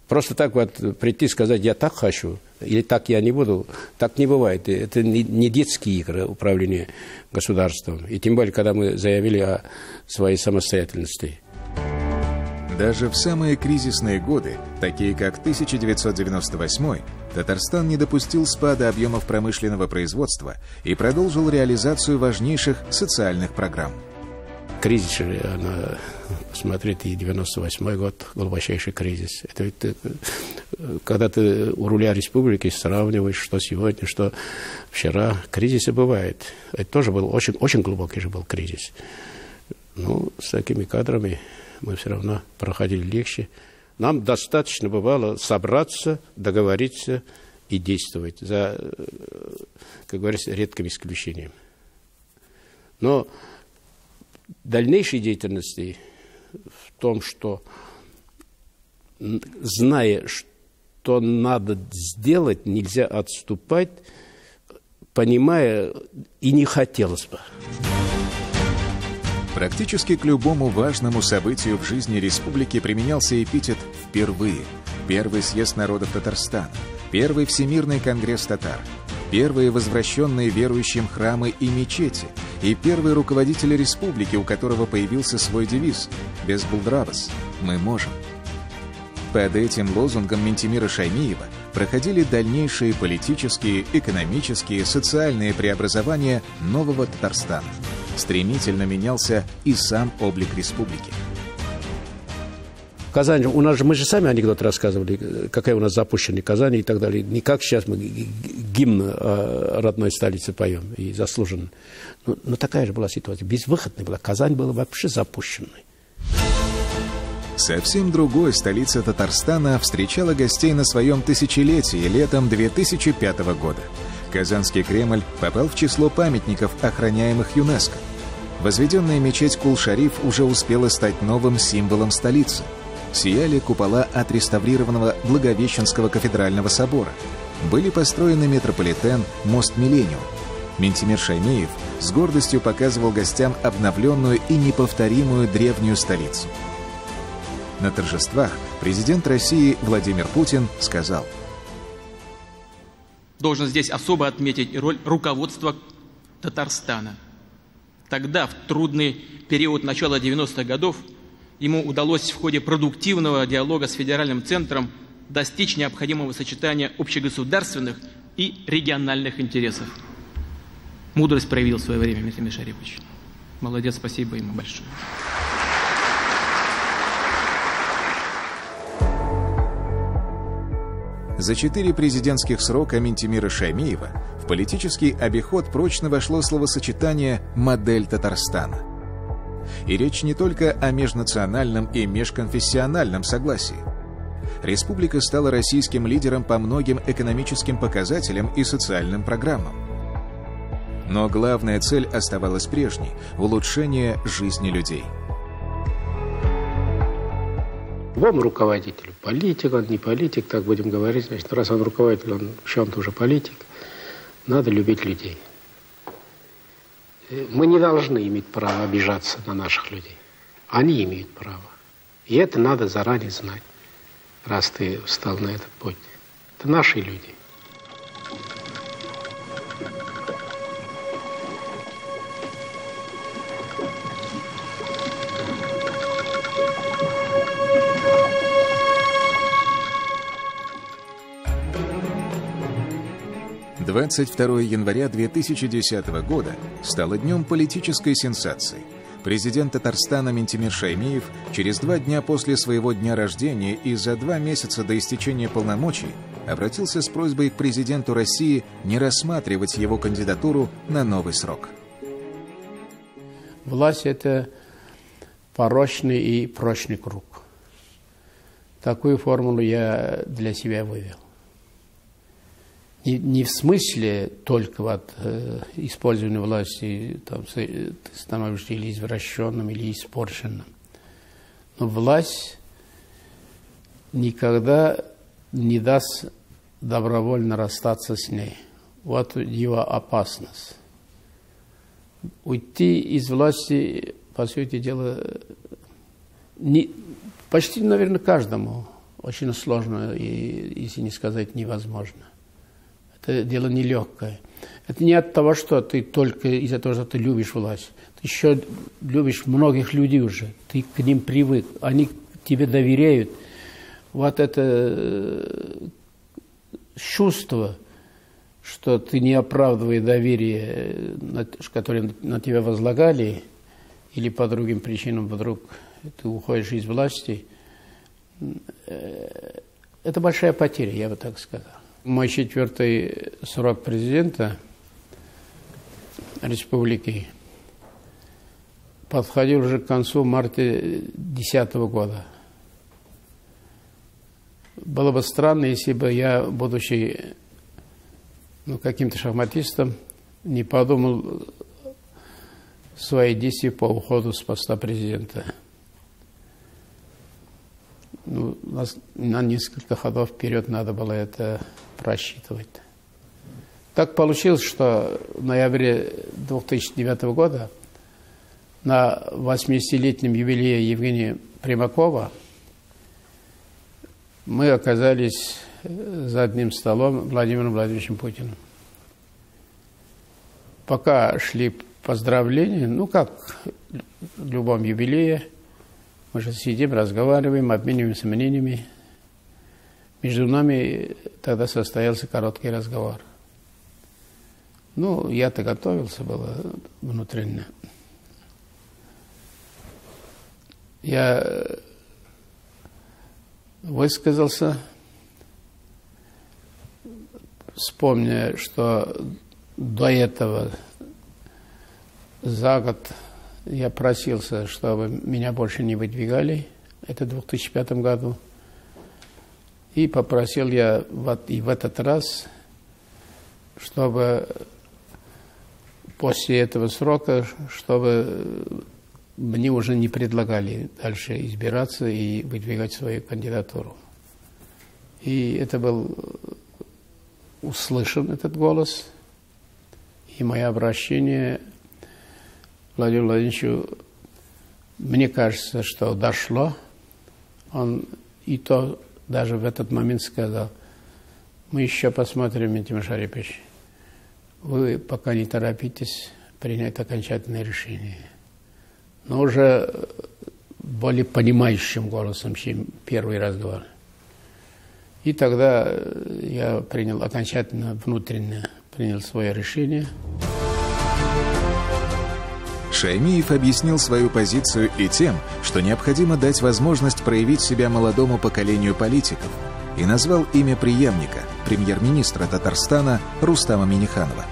Просто так вот прийти и сказать: я так хочу, или так я не буду, так не бывает. Это не детские игры управления государством. И тем более, когда мы заявили о своей самостоятельности. Даже в самые кризисные годы, такие как 1998, Татарстан не допустил спада объемов промышленного производства и продолжил реализацию важнейших социальных программ. Кризис, посмотрите, и 98 год, глубочайший кризис. Это когда ты у руля республики сравниваешь, что сегодня, что вчера. Кризисы бывают. Это тоже был очень глубокий же был кризис. Ну, с такими кадрами мы все равно проходили легче. Нам достаточно бывало собраться, договориться и действовать, за, как говорится, редким исключением. Но дальнейшей деятельности в том, что, зная, что надо сделать, нельзя отступать, понимая, и не хотелось бы. Практически к любому важному событию в жизни республики применялся эпитет «впервые». Первый съезд народов Татарстана, первый Всемирный конгресс татар, первые возвращенные верующим храмы и мечети и первый руководитель республики, у которого появился свой девиз «Без Булдравас. Мы можем». Под этим лозунгом Минтимира Шаймиева проходили дальнейшие политические, экономические, социальные преобразования нового Татарстана. Стремительно менялся и сам облик республики. Казань, мы же сами анекдот рассказывали, какая у нас запущенная Казань и так далее. Не как сейчас мы гимн родной столицы поем, и заслуженно. Но такая же была ситуация, безвыходная была. Казань была вообще запущенной. Совсем другой столица Татарстана встречала гостей на своем тысячелетии летом 2005 года. Казанский Кремль попал в число памятников, охраняемых ЮНЕСКО. Возведенная мечеть Кул-Шариф уже успела стать новым символом столицы. Сияли купола отреставрированного Благовещенского кафедрального собора. Были построены метрополитен, мост Миллениум. Минтимир Шаймиев с гордостью показывал гостям обновленную и неповторимую древнюю столицу. На торжествах президент России Владимир Путин сказал: «Должен здесь особо отметить роль руководства Татарстана. Тогда, в трудный период начала 90-х годов, ему удалось в ходе продуктивного диалога с федеральным центром достичь необходимого сочетания общегосударственных и региональных интересов. Мудрость проявил в свое время Минтимир Шарипович. Молодец, спасибо ему большое». За 4 президентских срока Минтимира Шаймиева в политический обиход прочно вошло словосочетание «модель Татарстана». И речь не только о межнациональном и межконфессиональном согласии. Республика стала российским лидером по многим экономическим показателям и социальным программам. Но главная цель оставалась прежней – улучшение жизни людей. Любому руководителю, политик он, не политик, так будем говорить, значит, раз он руководитель, он в чем-то уже политик, надо любить людей. Мы не должны иметь права обижаться на наших людей. Они имеют право. И это надо заранее знать, раз ты встал на этот путь. Это наши люди. — 22 января 2010 года стало днем политической сенсации. Президент Татарстана Ментимир Шаймиев через 2 дня после своего дня рождения и за 2 месяца до истечения полномочий обратился с просьбой к президенту России не рассматривать его кандидатуру на новый срок. Власть – это порочный и прочный круг. Такую формулу я для себя вывел. Не в смысле только вот использования власти, там, ты становишься или извращенным, или испорченным. Но власть никогда не даст добровольно расстаться с ней. Вот его опасность. Уйти из власти, по сути дела, почти, наверное, каждому очень сложно, и, если не сказать, невозможно. Это дело нелегкое. Это не от того, что ты только из-за того, что ты любишь власть. Ты еще любишь многих людей уже. Ты к ним привык. Они тебе доверяют. Вот это чувство, что ты не оправдывая доверие, которое на тебя возлагали, или по другим причинам вдруг ты уходишь из власти, это большая потеря, я бы так сказал. Мой 4-й срок президента республики подходил уже к концу марта 2010 года. Было бы странно, если бы я, будучи каким-то шахматистом, не подумал свои действия по уходу с поста президента. На несколько ходов вперед надо было это просчитывать. Так получилось, что в ноябре 2009 года на 80-летнем юбилее Евгения Примакова мы оказались за одним столом Владимиром Владимировичем Путиным. Пока шли поздравления, как в любом юбилее, мы же сидим, разговариваем, обмениваемся мнениями. Между нами тогда состоялся короткий разговор. Я-то готовился было внутренне. Я высказался, вспомня, что до этого за год я просился, чтобы меня больше не выдвигали. Это в 2005 году. И попросил я и в этот раз, чтобы после этого срока, чтобы мне уже не предлагали дальше избираться и выдвигать свою кандидатуру. И это был услышан, этот голос. И мое обращение Владимиру Владимировичу, мне кажется, что дошло. Он и то даже в этот момент сказал: мы еще посмотрим, Ментимир Шарипович, вы пока не торопитесь принять окончательное решение. Но уже более понимающим голосом, чем первый разговор. И тогда я принял окончательно, внутренне принял свое решение. Шаймиев объяснил свою позицию и тем, что необходимо дать возможность проявить себя молодому поколению политиков, и назвал имя преемника, премьер-министра Татарстана Рустама Минниханова.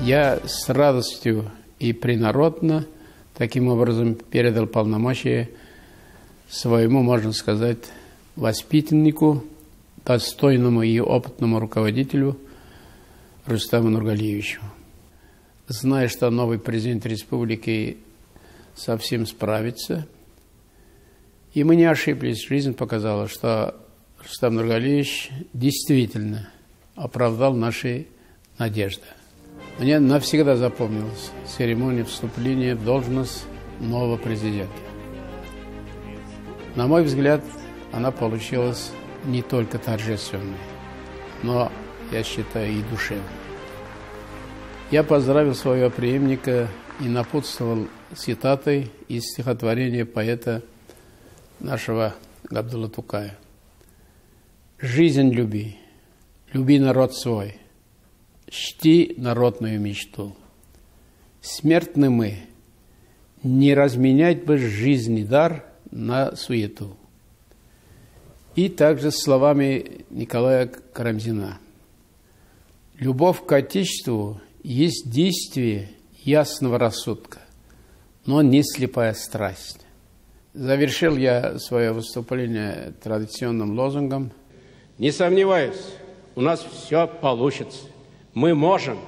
Я с радостью и принародно таким образом передал полномочия своему, можно сказать, воспитаннику, достойному и опытному руководителю Рустаму Нургалиевичу. Зная, что новый президент республики совсем справится, И мы не ошиблись. Жизнь показала, что Рустам Нургалиевич действительно оправдал наши надежды. Мне навсегда запомнилась церемония вступления в должность нового президента. На мой взгляд, она получилась не только торжественной, но, я считаю, и душевной. Я поздравил своего преемника и напутствовал цитатой из стихотворения поэта нашего Габдулла Тукая. «Жизнь люби, люби народ свой, чти народную мечту. Смертны мы, не разменять бы жизни дар на суету». И также словами Николая Карамзина. «Любовь к Отечеству есть действие ясного рассудка, но не слепая страсть». Завершил я свое выступление традиционным лозунгом. Не сомневаюсь, у нас все получится. Мы можем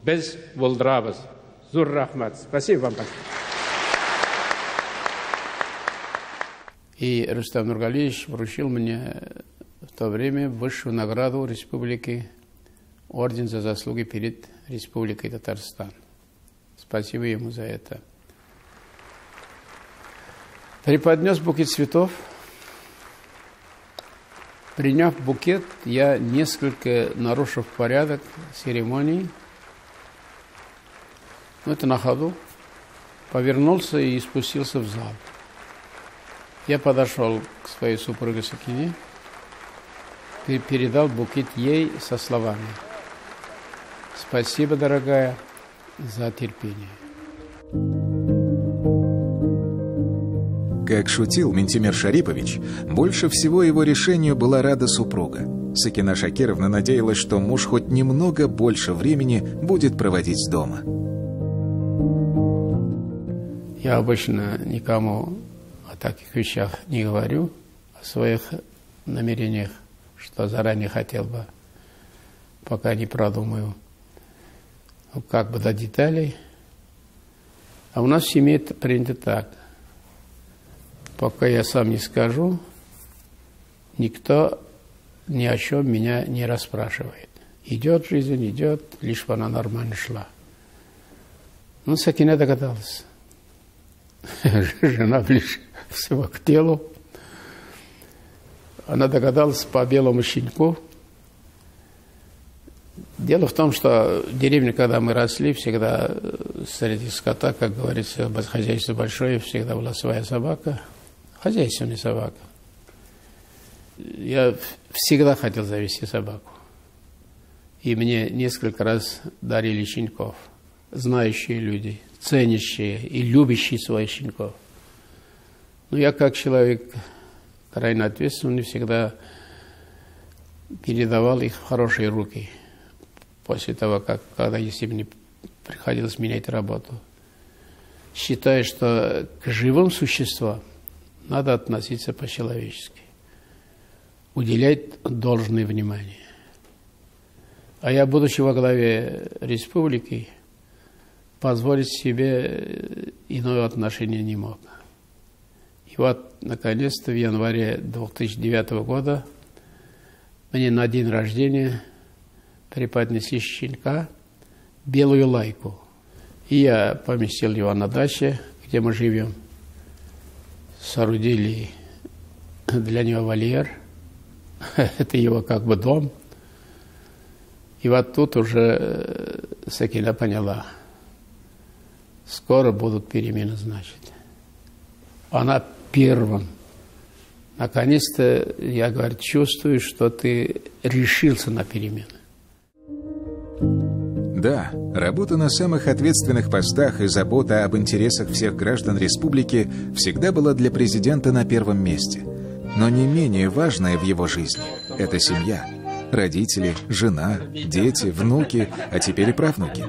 без Вулдрабас. Зур Рахмат. Спасибо вам большое. И Рустам Нургалиевич вручил мне в то время высшую награду республики, орден за заслуги перед Республикой Татарстан. Спасибо ему за это. Преподнес букет цветов. Приняв букет, я, несколько нарушив порядок церемонии, это на ходу, повернулся и спустился в зал. Я подошел к своей супруге Сакине и передал букет ей со словами: «Спасибо, дорогая, за терпение». Как шутил Минтимер Шарипович, больше всего его решению была рада супруга. Сакина Шакировна надеялась, что муж хоть немного больше времени будет проводить дома. Я обычно никому о таких вещах не говорю, о своих намерениях, что заранее хотел бы, пока не продумаю, как бы до деталей. А у нас в семье это принято так. Пока я сам не скажу, никто ни о чем меня не расспрашивает. Идет жизнь, идет, лишь бы она нормально шла. Ну, Сакина догадалась. Жена ближе всего к телу. Она догадалась по белому щенку. Дело в том, что в деревне, когда мы росли, всегда среди скота, как говорится, хозяйство большое, всегда была своя собака. Хозяйственная собака. Я всегда хотел завести собаку. И мне несколько раз дарили щенков. Знающие люди, ценящие и любящие своих щенков. Но я, как человек крайне ответственный, всегда передавал их в хорошие руки. После того, если мне приходилось менять работу. Считаю, что к живым существам надо относиться по-человечески, уделять должное внимание. А я, будучи во главе республики, позволить себе иное отношение не мог. И вот, наконец-то, в январе 2009 года мне на день рождения преподнесли щенка, белую лайку. И я поместил его на даче, где мы живем. Соорудили для него вольер. Это его как бы дом. И вот тут уже Сакина поняла. Скоро будут перемены, значит. Она первым. Наконец-то, я, говорю, чувствую, что ты решился на перемены. Да, работа на самых ответственных постах и забота об интересах всех граждан республики всегда была для президента на первом месте. Но не менее важное в его жизни – это семья. Родители, жена, дети, внуки, а теперь и правнуки.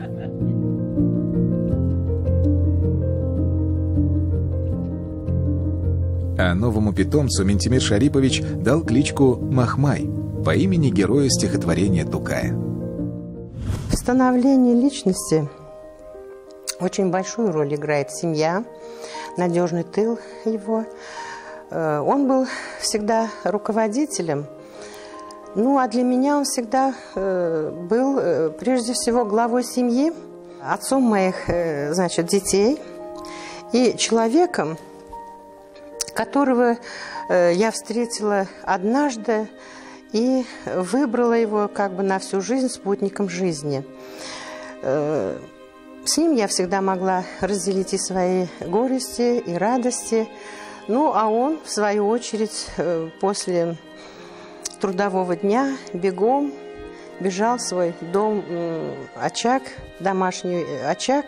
А новому питомцу Минтимер Шарипович дал кличку Махмай по имени героя стихотворения Тукая. В становлении личности очень большую роль играет семья, надежный тыл его. Он был всегда руководителем. Ну, а для меня он всегда был, прежде всего, главой семьи, отцом моих, значит, детей и человеком, которого я встретила однажды и выбрала его как бы на всю жизнь спутником жизни. С ним я всегда могла разделить и свои горести, и радости. Ну, а он, в свою очередь, после трудового дня бегом бежал в свой дом, очаг, домашний очаг,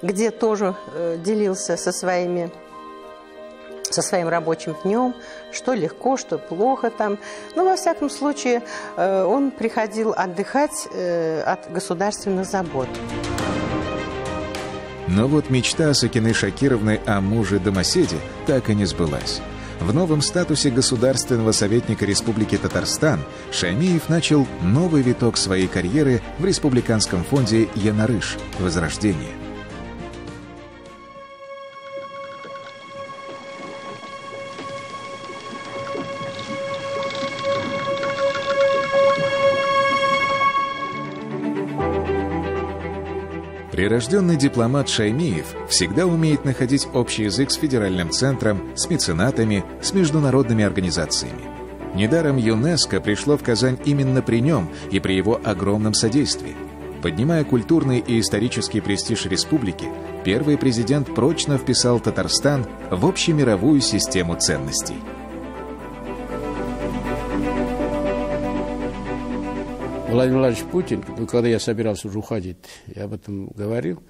где тоже делился со своим рабочим днем, что легко, что плохо там. Но, во всяком случае, он приходил отдыхать от государственных забот. Но вот мечта Сакины Шакировны о муже-домоседе так и не сбылась. В новом статусе государственного советника Республики Татарстан Шаймиев начал новый виток своей карьеры в республиканском фонде «Янарыш» «Возрождение». Прирожденный дипломат Шаймиев всегда умеет находить общий язык с федеральным центром, с меценатами, с международными организациями. Недаром ЮНЕСКО пришло в Казань именно при нем и при его огромном содействии. Поднимая культурный и исторический престиж республики, первый президент прочно вписал Татарстан в общемировую систему ценностей. Владимир Владимирович Путин, когда я собирался уже уходить, я об этом говорил,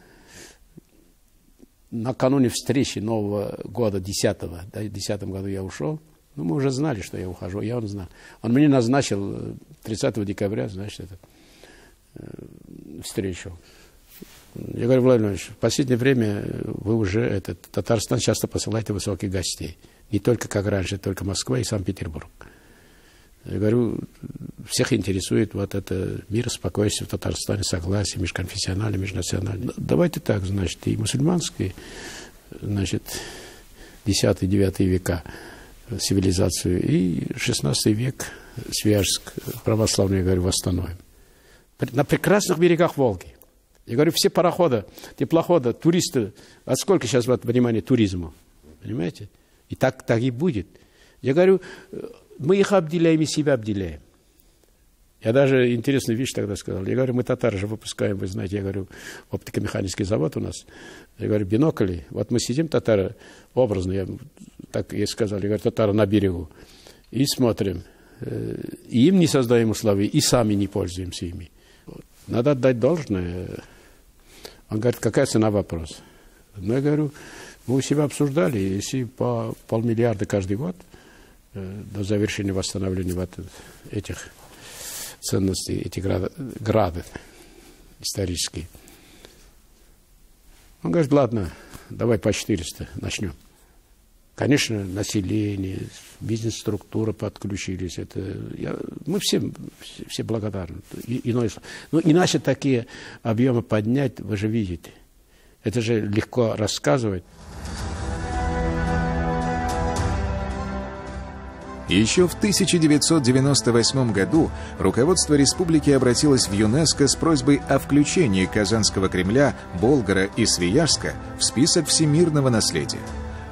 накануне встречи Нового года, 10-го, да, в 2010 году я ушел, ну, мы уже знали, что я ухожу, я он знал. Он мне назначил 30 декабря, значит, встречу. Я говорю, Владимир Владимирович, в последнее время вы уже, Татарстан часто посылаете высоких гостей. Не только как раньше, только Москва и Санкт-Петербург. Я говорю, всех интересует вот это мир, спокойствие в Татарстане, согласие межконфессиональное, межнациональное. Давайте так, значит, и мусульманские, значит, 10-9 века цивилизацию, и 16 век Свияжск, православный, я говорю, восстановим. На прекрасных берегах Волги. Я говорю, все пароходы, теплоходы, туристы, а сколько сейчас, вот, внимание, туризму, понимаете? И так и будет. Я говорю, мы их обделяем и себя обделяем. Я даже интересную вещь тогда сказал. Я говорю, мы татары же выпускаем, вы знаете, я говорю, оптико-механический завод у нас. Я говорю, бинокли. Вот мы сидим, татары, образно, так я сказал, я говорю, татары на берегу. И смотрим. И им не создаем условий, и сами не пользуемся ими. Надо отдать должное. Он говорит, какая цена вопрос? Ну, я говорю, мы у себя обсуждали, если по 500 миллиарда каждый год, до завершения восстановления вот этих ценностей, этих грады исторические. Он говорит, ладно, давай по 400 начнем. Конечно, население, бизнес-структура подключились. Мы все благодарны. Но иначе такие объемы поднять, вы же видите. Это же легко рассказывать. Еще в 1998 году руководство республики обратилось в ЮНЕСКО с просьбой о включении Казанского Кремля, Болгара и Свияжска в список всемирного наследия.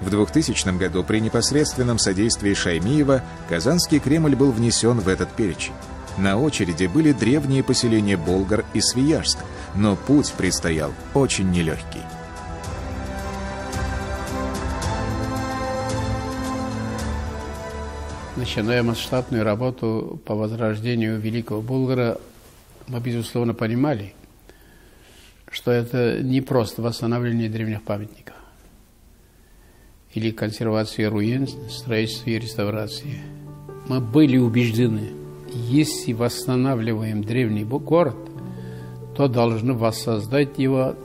В 2000 году при непосредственном содействии Шаймиева Казанский Кремль был внесен в этот перечень. На очереди были древние поселения Болгар и Свияжск, но путь предстоял очень нелегкий. Начиная масштабную работу по возрождению Великого Болгара, мы, безусловно, понимали, что это не просто восстановление древних памятников или консервация руин, строительство и реставрация. Мы были убеждены, если восстанавливаем древний город, то должны воссоздать его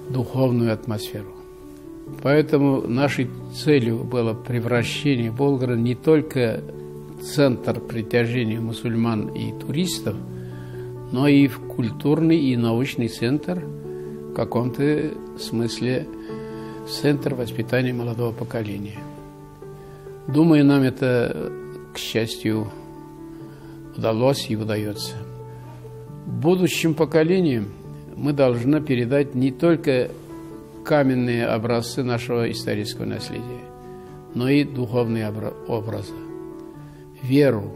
духовную атмосферу. Поэтому нашей целью было превращение Болгара не только в центр притяжения мусульман и туристов, но и в культурный и научный центр, в каком-то смысле центр воспитания молодого поколения. Думаю, нам это, к счастью, удалось и удается. Будущим поколениям мы должны передать не только каменные образцы нашего исторического наследия, но и духовные образы, веру,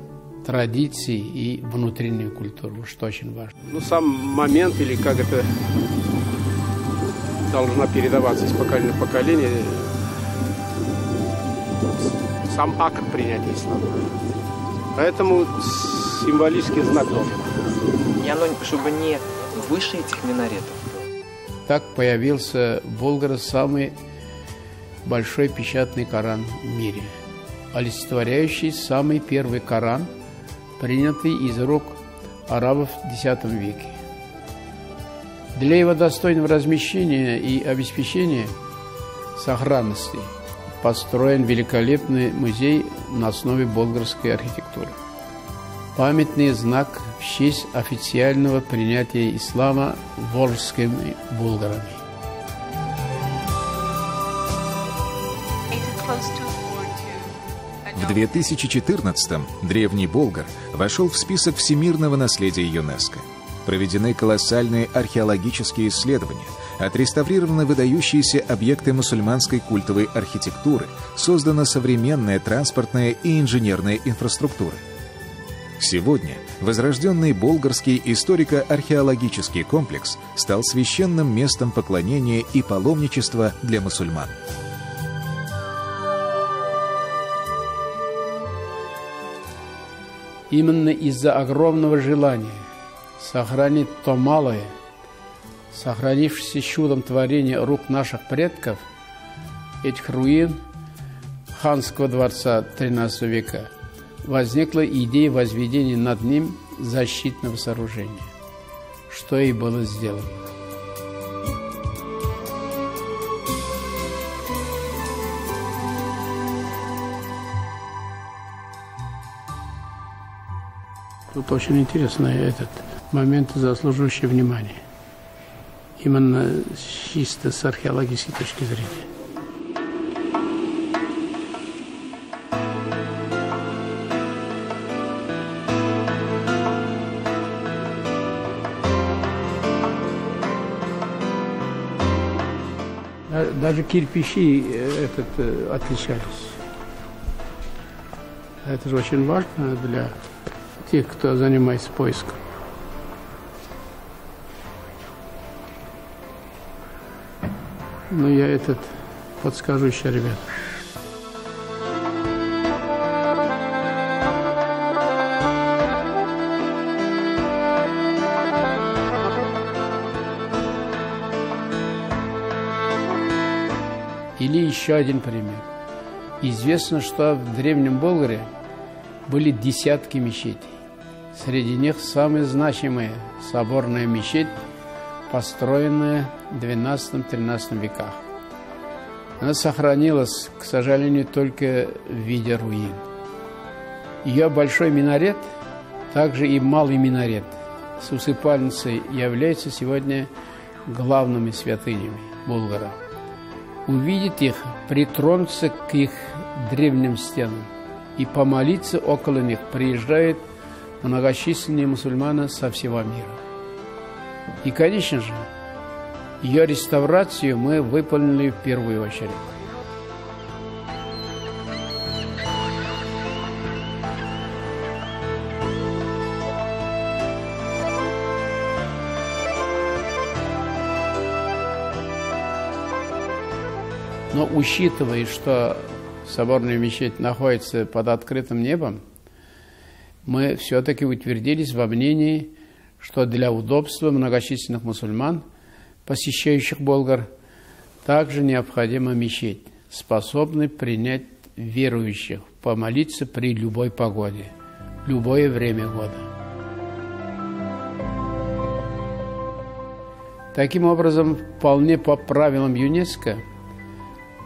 традиции и внутреннюю культуру, что очень важно. Ну, сам момент, или как это должна передаваться из поколения в поколение, сам акт принятия ислама. Поэтому символический знак должен. И оно, чтобы не выше этих минаретов. Так появился в Болгаре самый большой печатный Коран в мире, олицетворяющий самый первый Коран, принятый из рук арабов в X веке. Для его достойного размещения и обеспечения сохранности построен великолепный музей на основе болгарской архитектуры. Памятный знак в честь официального принятия ислама волжскими булгарами. В 2014-м древний Болгар вошел в список всемирного наследия ЮНЕСКО. Проведены колоссальные археологические исследования, отреставрированы выдающиеся объекты мусульманской культовой архитектуры, создана современная транспортная и инженерная инфраструктура. Сегодня возрожденный болгарский историко-археологический комплекс стал священным местом поклонения и паломничества для мусульман. Именно из-за огромного желания сохранить то малое, сохранившееся чудом творения рук наших предков, этих руин ханского дворца XIII века, возникла идея возведения над ним защитного сооружения, что и было сделано. Тут очень интересный этот момент, заслуживающий внимания. Именно чисто с археологической точки зрения. Даже кирпичи отличались. Это же очень важно для тех, кто занимается поиском. Но я подскажу еще, ребят. Или еще один пример. Известно, что в Древнем Болгаре были десятки мечетей. Среди них самая значимая соборная мечеть, построенная в XII-XIII веках. Она сохранилась, к сожалению, только в виде руин. Ее большой минарет, также и малый минарет с усыпальницей являются сегодня главными святынями Болгара. Увидеть их, притронуться к их древним стенам и помолиться около них приезжают многочисленные мусульмане со всего мира. И, конечно же, ее реставрацию мы выполнили в первую очередь. Но учитывая, что соборная мечеть находится под открытым небом, мы все-таки утвердились во мнении, что для удобства многочисленных мусульман, посещающих Болгар, также необходима мечеть, способная принять верующих, помолиться при любой погоде, любое время года. Таким образом, вполне по правилам ЮНЕСКО,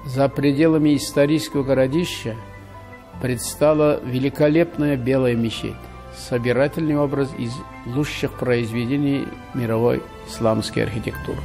за пределами исторического городища предстала великолепная белая мечеть, собирательный образ из лучших произведений мировой исламской архитектуры.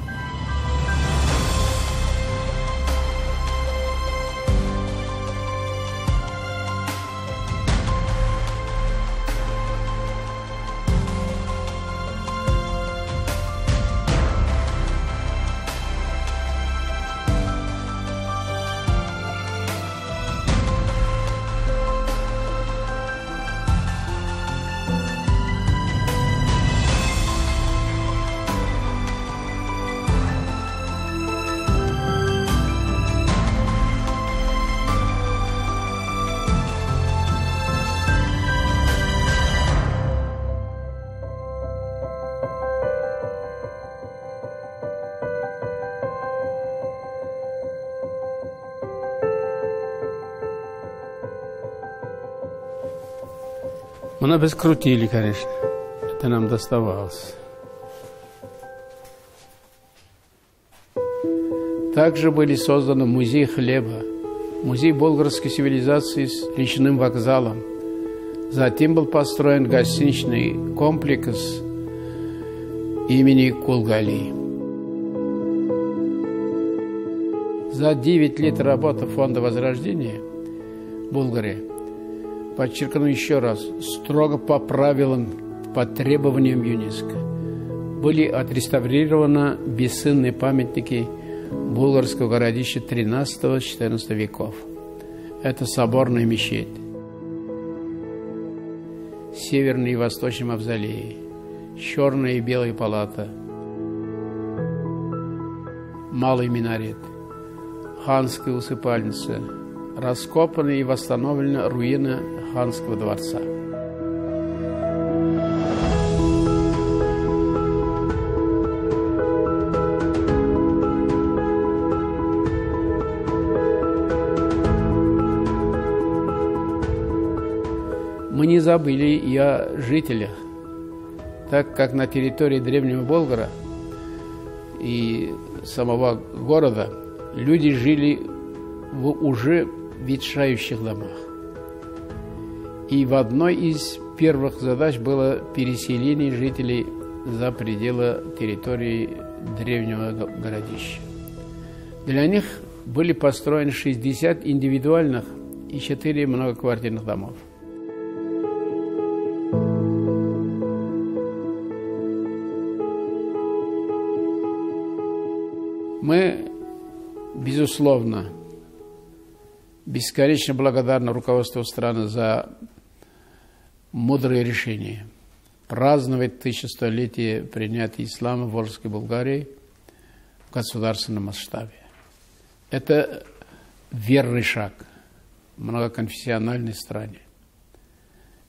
Мы нас крутили, конечно. Это нам доставалось. Также были созданы музей хлеба, музей болгарской цивилизации с речным вокзалом. Затем был построен гостиничный комплекс имени Кулгали. За 9 лет работы Фонда Возрождения Болгарии, подчеркну еще раз, строго по правилам, по требованиям ЮНЕСКО, были отреставрированы бесценные памятники болгарского городища XIII-XIV веков. Это соборная мечеть, северный и восточный мавзолеи, черная и белая палата, малый минарет, ханская усыпальница, раскопаны и восстановлены руины ханского дворца. Мы не забыли и о жителях, так как на территории Древнего Болгара и самого города люди жили в уже ветшающих домах. И в одной из первых задач было переселение жителей за пределы территории древнего городища. Для них были построены 60 индивидуальных и 4 многоквартирных домов. Мы, безусловно, бесконечно благодарны руководству страны за мудрое решение праздновать 1100-летие принятия ислама в Волжской Болгарии в государственном масштабе. Это верный шаг в многоконфессиональной стране.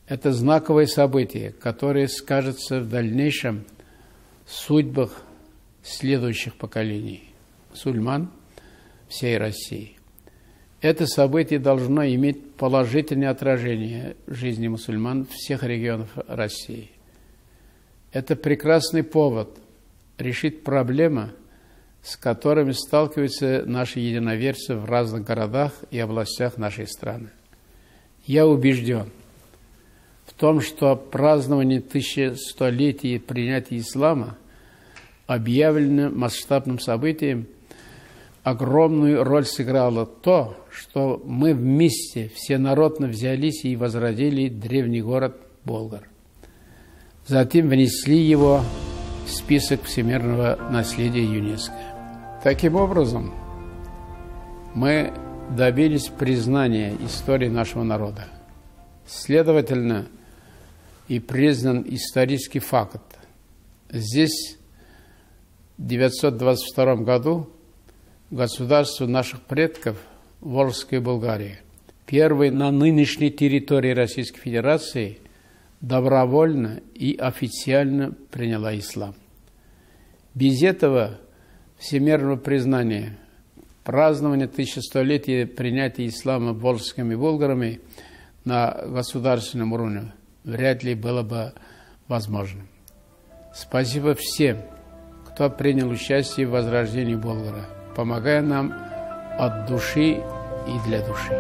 Это знаковое событие, которое скажется в дальнейшем судьбах следующих поколений мусульман всей России. Это событие должно иметь положительное отражение в жизни мусульман всех регионов России. Это прекрасный повод решить проблемы, с которыми сталкиваются наши единоверцы в разных городах и областях нашей страны. Я убежден в том, что празднование 1100-летия принятия ислама объявлено масштабным событием. Огромную роль сыграло то, что мы вместе, всенародно взялись и возродили древний город Болгар. Затем внесли его в список всемирного наследия ЮНЕСКО. Таким образом, мы добились признания истории нашего народа. Следовательно, и признан исторический факт. Здесь, в 922 году, государство наших предков, Волжская Болгария, первой на нынешней территории Российской Федерации, добровольно и официально приняла ислам. Без этого всемирного признания празднование 1100-летия принятия ислама волжскими болгарами на государственном уровне вряд ли было бы возможным. Спасибо всем, кто принял участие в возрождении Болгара, помогая нам от души и для души.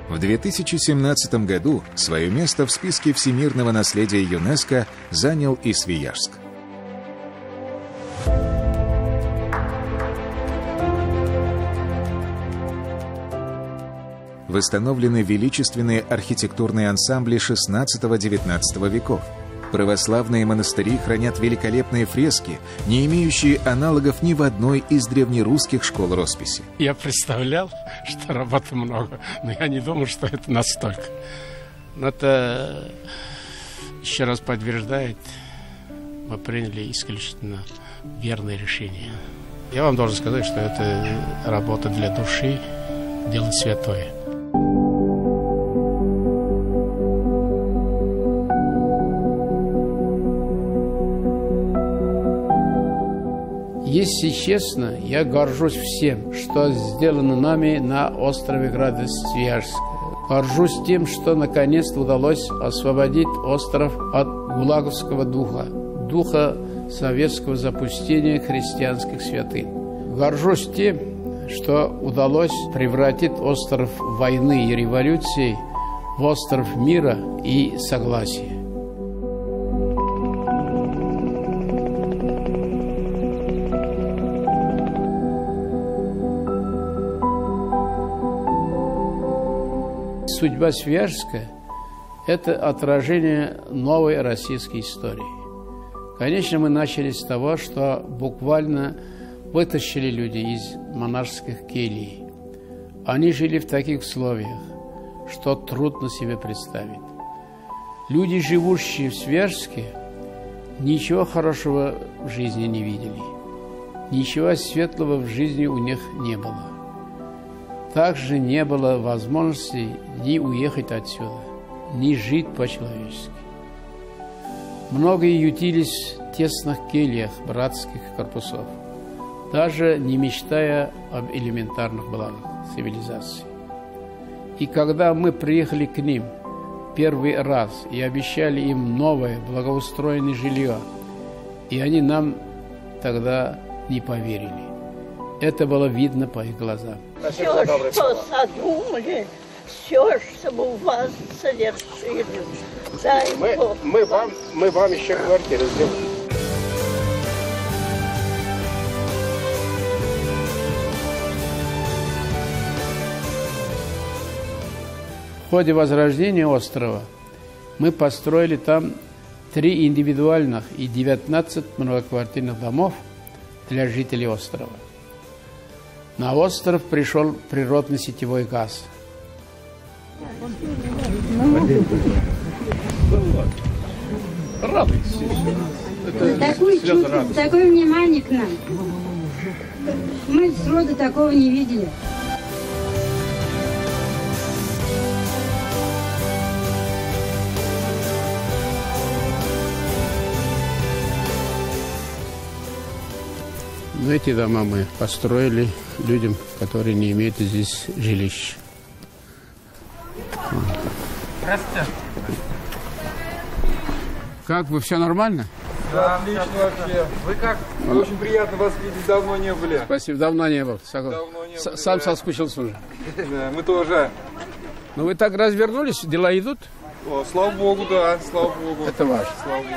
В 2017 году свое место в списке всемирного наследия ЮНЕСКО занял и Свияжск. восстановлены величественные архитектурные ансамбли XVI-XIX веков. Православные монастыри хранят великолепные фрески, не имеющие аналогов ни в одной из древнерусских школ росписи. Я представлял, что работы много, но я не думал, что это настолько. Но это еще раз подтверждает, мы приняли исключительно верное решение. Я вам должен сказать, что это работа для души, дело святое. Если честно, я горжусь всем, что сделано нами на острове Града-Свияжск. Горжусь тем, что наконец удалось освободить остров от гулаговского духа советского запустения христианских святынь. Горжусь тем, что удалось превратить остров войны и революции в остров мира и согласия. Судьба Свияжска – это отражение новой российской истории. Конечно, мы начали с того, что буквально вытащили людей из монашеских келий. Они жили в таких условиях, что трудно себе представить. Люди, живущие в Свияжске, ничего хорошего в жизни не видели. Ничего светлого в жизни у них не было. Также не было возможности ни уехать отсюда, ни жить по-человечески. Многие ютились в тесных кельях братских корпусов, даже не мечтая об элементарных благах цивилизации. И когда мы приехали к ним первый раз и обещали им новое благоустроенное жилье, и они нам тогда не поверили. Это было видно по их глазам. Все, что задумали, все, чтобы у вас совершили. Мы вам еще квартиру сделаем. В ходе возрождения острова мы построили там 3 индивидуальных и 19 многоквартирных домов для жителей острова. На остров пришел природный сетевой газ. Такое внимание к нам. Мы сроду такого не видели. Но эти дома мы построили людям, которые не имеют здесь жилищ. Здравствуйте. Как, вы все нормально? Да, отлично вообще. Вы как? Очень приятно вас видеть, давно не были. Спасибо, давно не был. Давно не были, Сам соскучился уже. Да, мы тоже. Ну вы так развернулись, дела идут? О, слава Богу, да, слава Богу. Это важно. Слава Богу.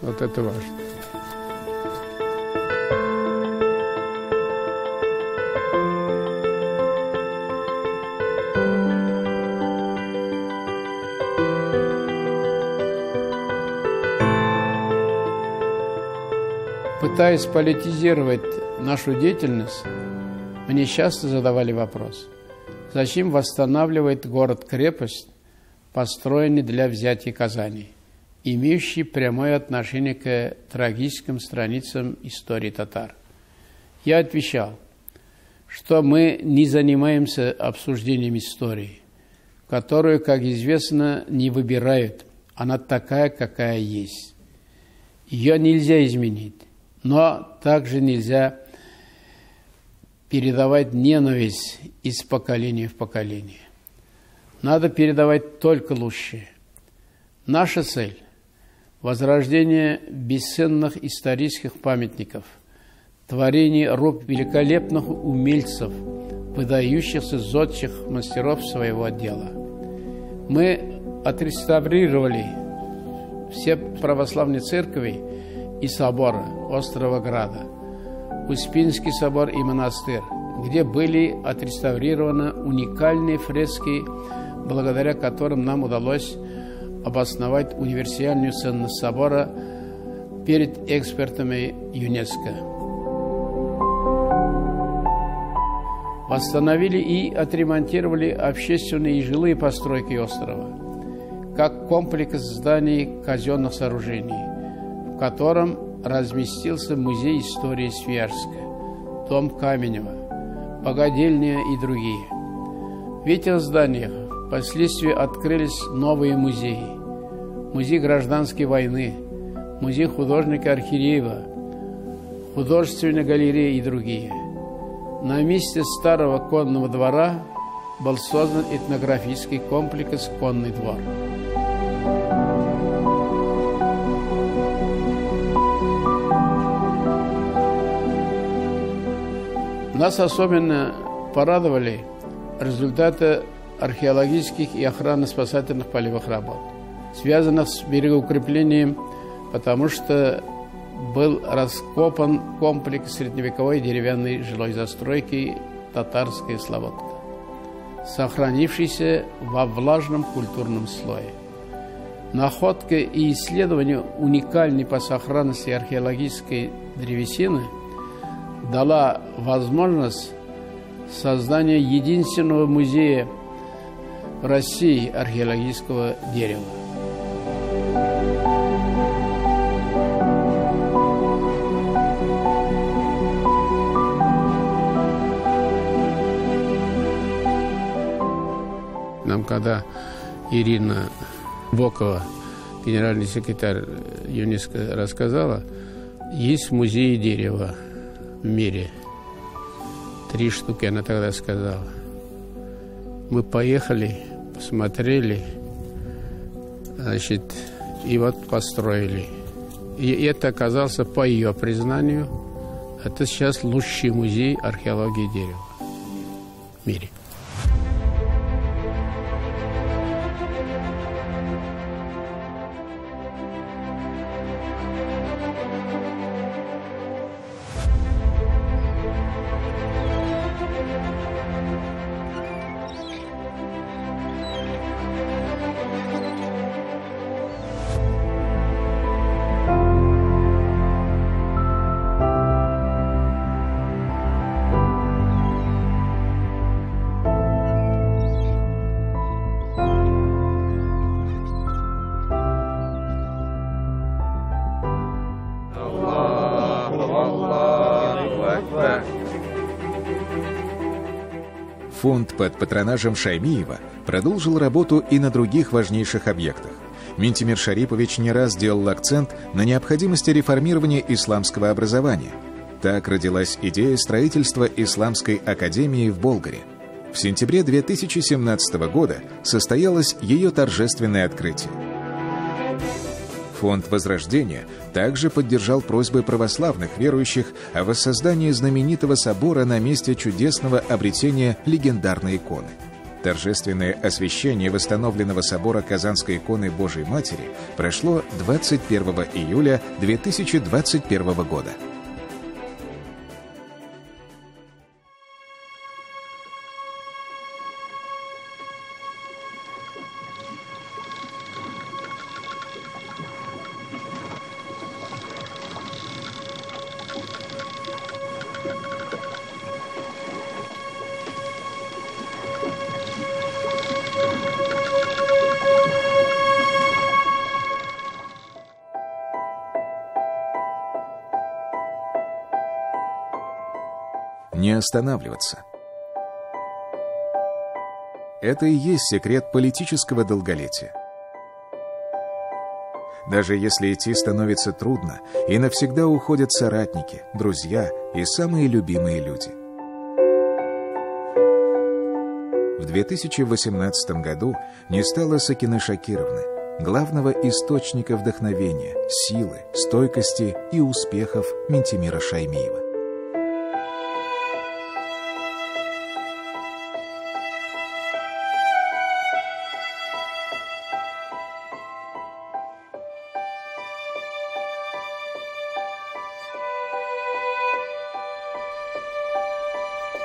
Вот это важно. Пытаясь политизировать нашу деятельность, мне часто задавали вопрос, зачем восстанавливать город-крепость, построенный для взятия Казани, имеющий прямое отношение к трагическим страницам истории татар. Я отвечал, что мы не занимаемся обсуждением истории, которую, как известно, не выбирают, она такая, какая есть. Ее нельзя изменить. Но также нельзя передавать ненависть из поколения в поколение. Надо передавать только лучшее. Наша цель – возрождение бесценных исторических памятников, творение рук великолепных умельцев, выдающихся зодчих мастеров своего дела. Мы отреставрировали все православные церкви и соборы острова Града, Успенский собор и монастырь, где были отреставрированы уникальные фрески, благодаря которым нам удалось обосновать универсальную ценность собора перед экспертами ЮНЕСКО. Восстановили и отремонтировали общественные и жилые постройки острова, как комплекс зданий казенных сооружений, в котором разместился музей истории Свияжска, дом Каменева, богадельня и другие. В этих зданиях впоследствии открылись новые музеи: музей гражданской войны, музей художника Архиреева, художественная галерея и другие. На месте старого конного двора был создан этнографический комплекс «Конный двор». Нас особенно порадовали результаты археологических и охранно-спасательных полевых работ, связанных с берегоукреплением, потому что был раскопан комплекс средневековой деревянной жилой застройки «Татарская Слободка», сохранившийся во влажном культурном слое. Находка и исследование уникальной по сохранности археологической древесины дала возможность создания единственного музея в России археологического дерева. Нам, когда Ирина Бокова, генеральный секретарь ЮНЕСКО, рассказала, есть музеи дерева в мире. 3 штуки, она тогда сказала. Мы поехали, посмотрели, значит, и вот построили. И это оказался, по ее признанию, это сейчас лучший музей археологии дерева в мире. Фонд под патронажем Шаймиева продолжил работу и на других важнейших объектах. Минтимир Шарипович не раз делал акцент на необходимости реформирования исламского образования. Так родилась идея строительства Исламской академии в Болгаре. В сентябре 2017 года состоялось ее торжественное открытие. Фонд Возрождения также поддержал просьбы православных верующих о воссоздании знаменитого собора на месте чудесного обретения легендарной иконы. Торжественное освящение восстановленного собора Казанской иконы Божией Матери прошло 21 июля 2021 года. Не останавливаться. Это и есть секрет политического долголетия. Даже если идти становится трудно, и навсегда уходят соратники, друзья и самые любимые люди. В 2018 году не стало Сакины Шакировны, главного источника вдохновения, силы, стойкости и успехов Минтимира Шаймиева.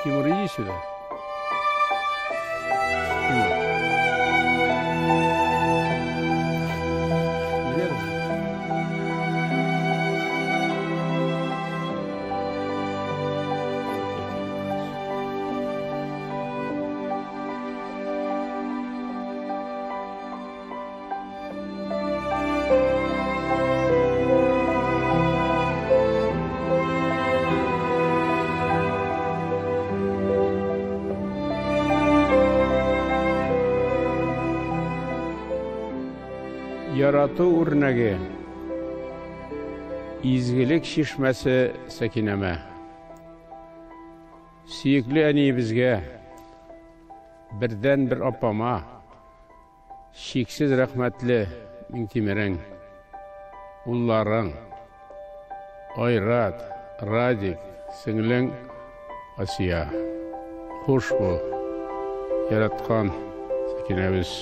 Тимур, иди сюда. Тимур. Ярату үрнәге, изгелек шишмәсе сәкинәмә. Сөекле әниебезгә, бердән бер апама, шиксез рәхмәтле Миңтимерең, улларың, Айрат, Радик, сеңлең Асия. Хуш бул, яраткан сәкинәбез.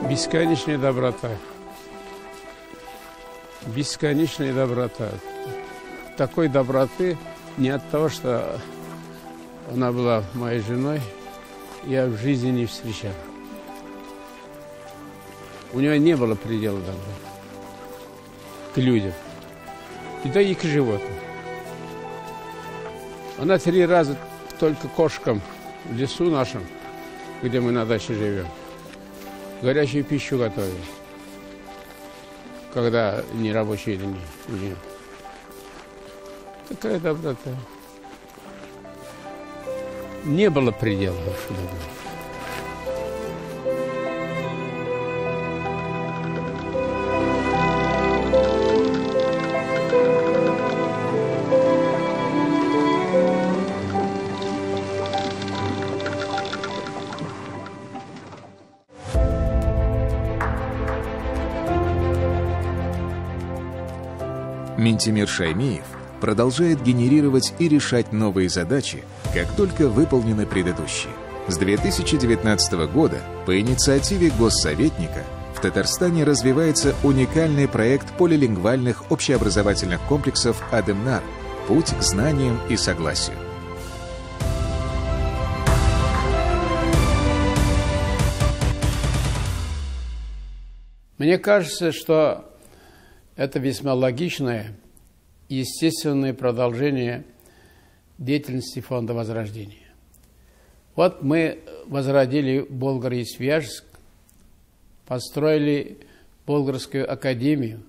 Бесконечная доброта. Бесконечная доброта. Такой доброты не от того, что она была моей женой, я в жизни не встречал. У нее не было предела добра к людям. Да и к животным. Она 3 раза только кошкам в лесу нашем, где мы на даче живем, горячую пищу готовили, когда не рабочие дни. Такая доброта. Не было предела. Минтимир Шаймиев продолжает генерировать и решать новые задачи, как только выполнены предыдущие. С 2019 года по инициативе госсоветника в Татарстане развивается уникальный проект полилингвальных общеобразовательных комплексов «Адемнар» «Путь к знаниям и согласию». Мне кажется, что это весьма логичное и естественное продолжение деятельности Фонда Возрождения. Вот мы возродили Болгар и Свияжск, построили Болгарскую академию,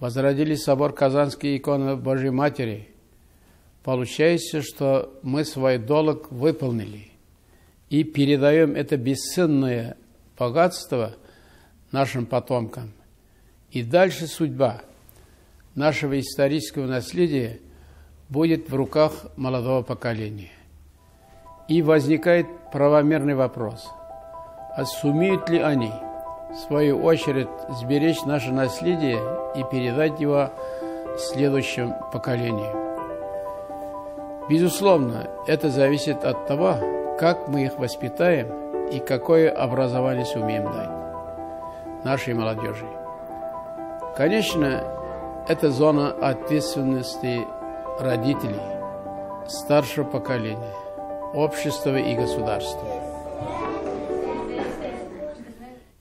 возродили собор Казанской иконы Божьей Матери. Получается, что мы свой долг выполнили и передаем это бесценное богатство нашим потомкам. И дальше судьба нашего исторического наследия будет в руках молодого поколения. И возникает правомерный вопрос, а сумеют ли они, в свою очередь, сберечь наше наследие и передать его следующему поколению? Безусловно, это зависит от того, как мы их воспитаем и какое образование сумеем дать нашей молодежи. Конечно, это зона ответственности родителей, старшего поколения, общества и государства.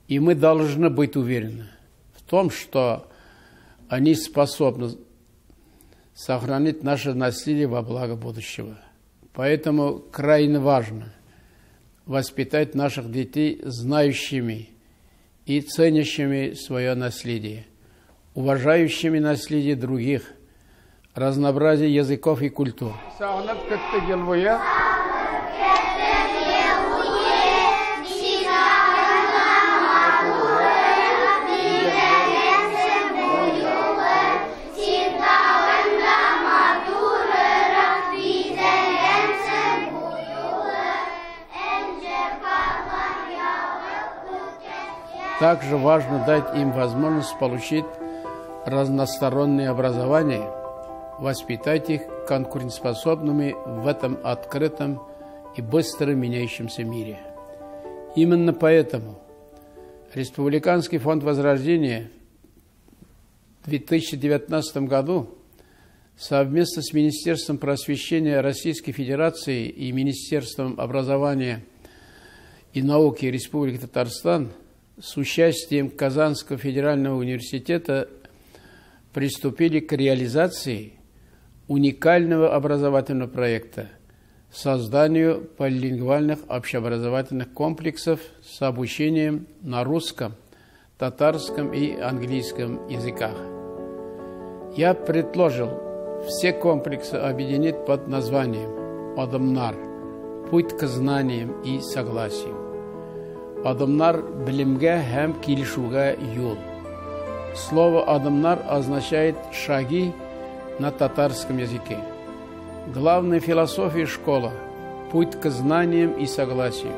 И мы должны быть уверены в том, что они способны сохранить наше наследие во благо будущего. Поэтому крайне важно воспитать наших детей знающими и ценящими свое наследие, уважающими наследие других, разнообразие языков и культур. Также важно дать им возможность получить разностороннее образование, воспитать их конкурентоспособными в этом открытом и быстро меняющемся мире. Именно поэтому Республиканский фонд Возрождения в 2019 году совместно с Министерством просвещения Российской Федерации и Министерством образования и науки Республики Татарстан с участием Казанского федерального университета приступили к реализации уникального образовательного проекта – созданию полилингвальных общеобразовательных комплексов с обучением на русском, татарском и английском языках. Я предложил все комплексы объединить под названием «Адамнар» – «Путь к знаниям и согласию». «Адамнар» – «Билимге хэм килишуга юл». Слово «Адамнар» означает «шаги» на татарском языке. Главная философия школы – путь к знаниям и согласию,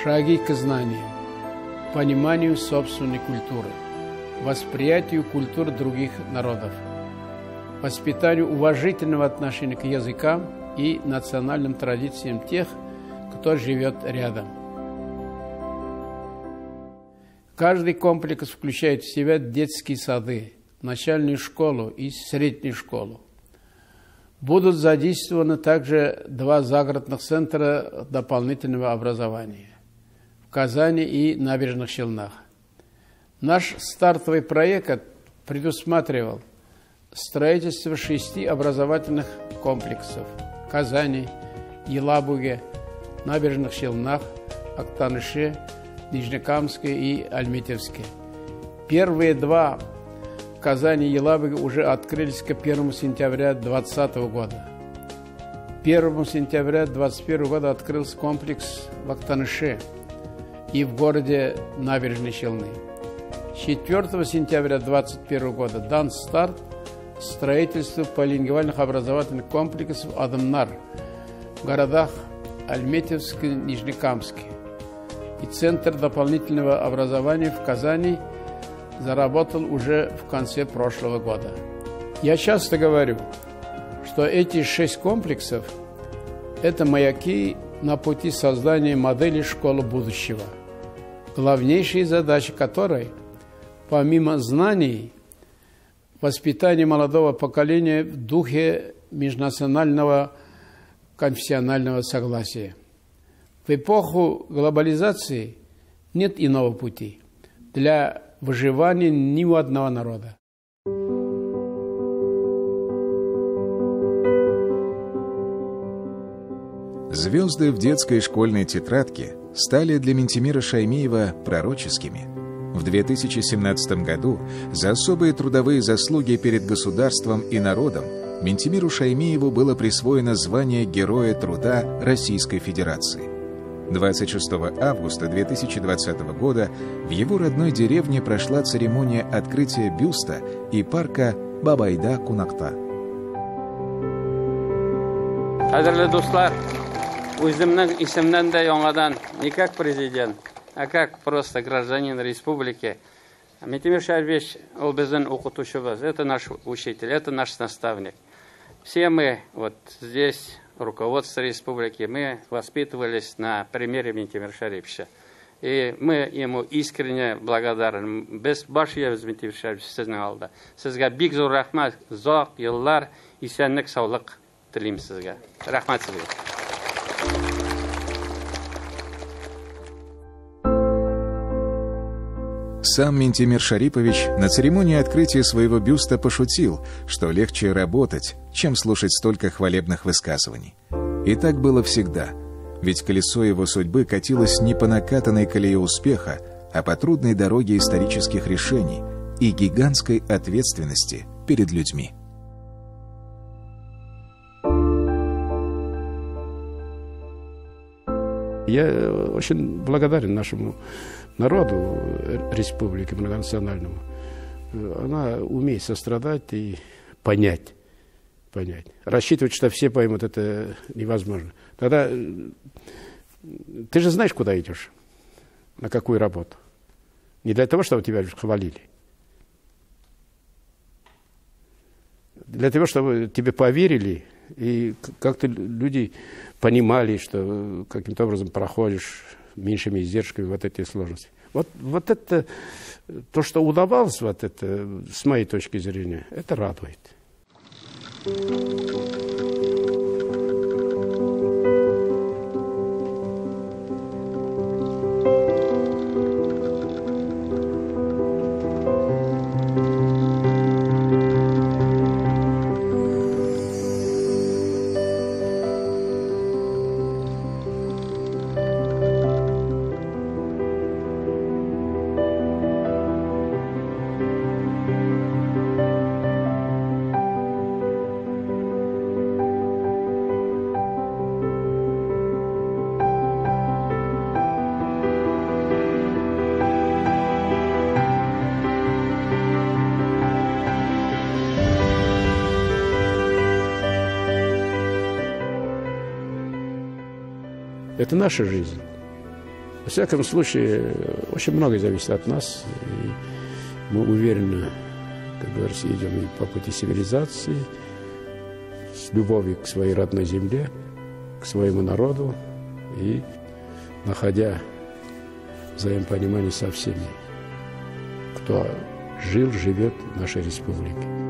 шаги к знаниям, пониманию собственной культуры, восприятию культур других народов, воспитанию уважительного отношения к языкам и национальным традициям тех, кто живет рядом. Каждый комплекс включает в себя детские сады, начальную школу и среднюю школу. Будут задействованы также 2 загородных центра дополнительного образования в Казани и Набережных Челнах. Наш стартовый проект предусматривал строительство 6 образовательных комплексов в Казани, Елабуге, Набережных Челнах, Актаныше, Нижнекамске и Альметьевске. Первые 2 в Казани и Елабуге уже открылись к 1 сентября 2020 года. 1 сентября 2021 года открылся комплекс в Актаныше и в городе Набережные Челны. 4 сентября 2021 года дан старт строительству полилингвальных образовательных комплексов «Адамнар» в городах Альметьевске и Нижнекамске. И Центр дополнительного образования в Казани заработал уже в конце прошлого года. Я часто говорю, что эти 6 комплексов – это маяки на пути создания модели школы будущего, главнейшей задачей которой, помимо знаний, воспитание молодого поколения в духе межнационального конфессионального согласия. В эпоху глобализации нет иного пути для выживания ни у одного народа. Звезды в детской школьной тетрадке стали для Ментимира Шаймиева пророческими. В 2017 году за особые трудовые заслуги перед государством и народом Ментимиру Шаймиеву было присвоено звание Героя труда Российской Федерации. 26 августа 2020 года в его родной деревне прошла церемония открытия бюста и парка Бабайда Кунакта. Кадрлы достар, өзімнің исемнен де яңадан не как президент, а как просто гражданин республики. Ментимир Шаймиевич, ол біздің оқытушыбыз, это наш учитель, это наш наставник. Все мы вот здесь, руководство республики, мы воспитывались на примере Ментимира Шаймиевича. И мы ему искренне благодарны. Без башия Ментимир Шаймиевич сіздің алда. Сізге бик зор рахмат, ұзақ жылдар исәнлік, саулық тілеймін сізге. Рахмат сізге. Сам Ментимир Шарипович на церемонии открытия своего бюста пошутил, что легче работать, чем слушать столько хвалебных высказываний. И так было всегда, ведь колесо его судьбы катилось не по накатанной колее успеха, а по трудной дороге исторических решений и гигантской ответственности перед людьми. Я очень благодарен нашему народу, республике многонациональному. Она умеет сострадать и понять. Рассчитывать, что все поймут, это невозможно. Тогда ты же знаешь, куда идешь, на какую работу. Не для того, чтобы тебя хвалили. Для того, чтобы тебе поверили, И как-то люди понимали, что каким-то образом проходишь меньшими издержками вот эти сложности. Вот это, то, что удавалось, вот это, с моей точки зрения, это радует. Это наша жизнь. Во всяком случае, очень многое зависит от нас. И мы уверенно, как говорится, идем и по пути цивилизации, с любовью к своей родной земле, к своему народу и находя взаимопонимание со всеми, кто жил, живет в нашей республике.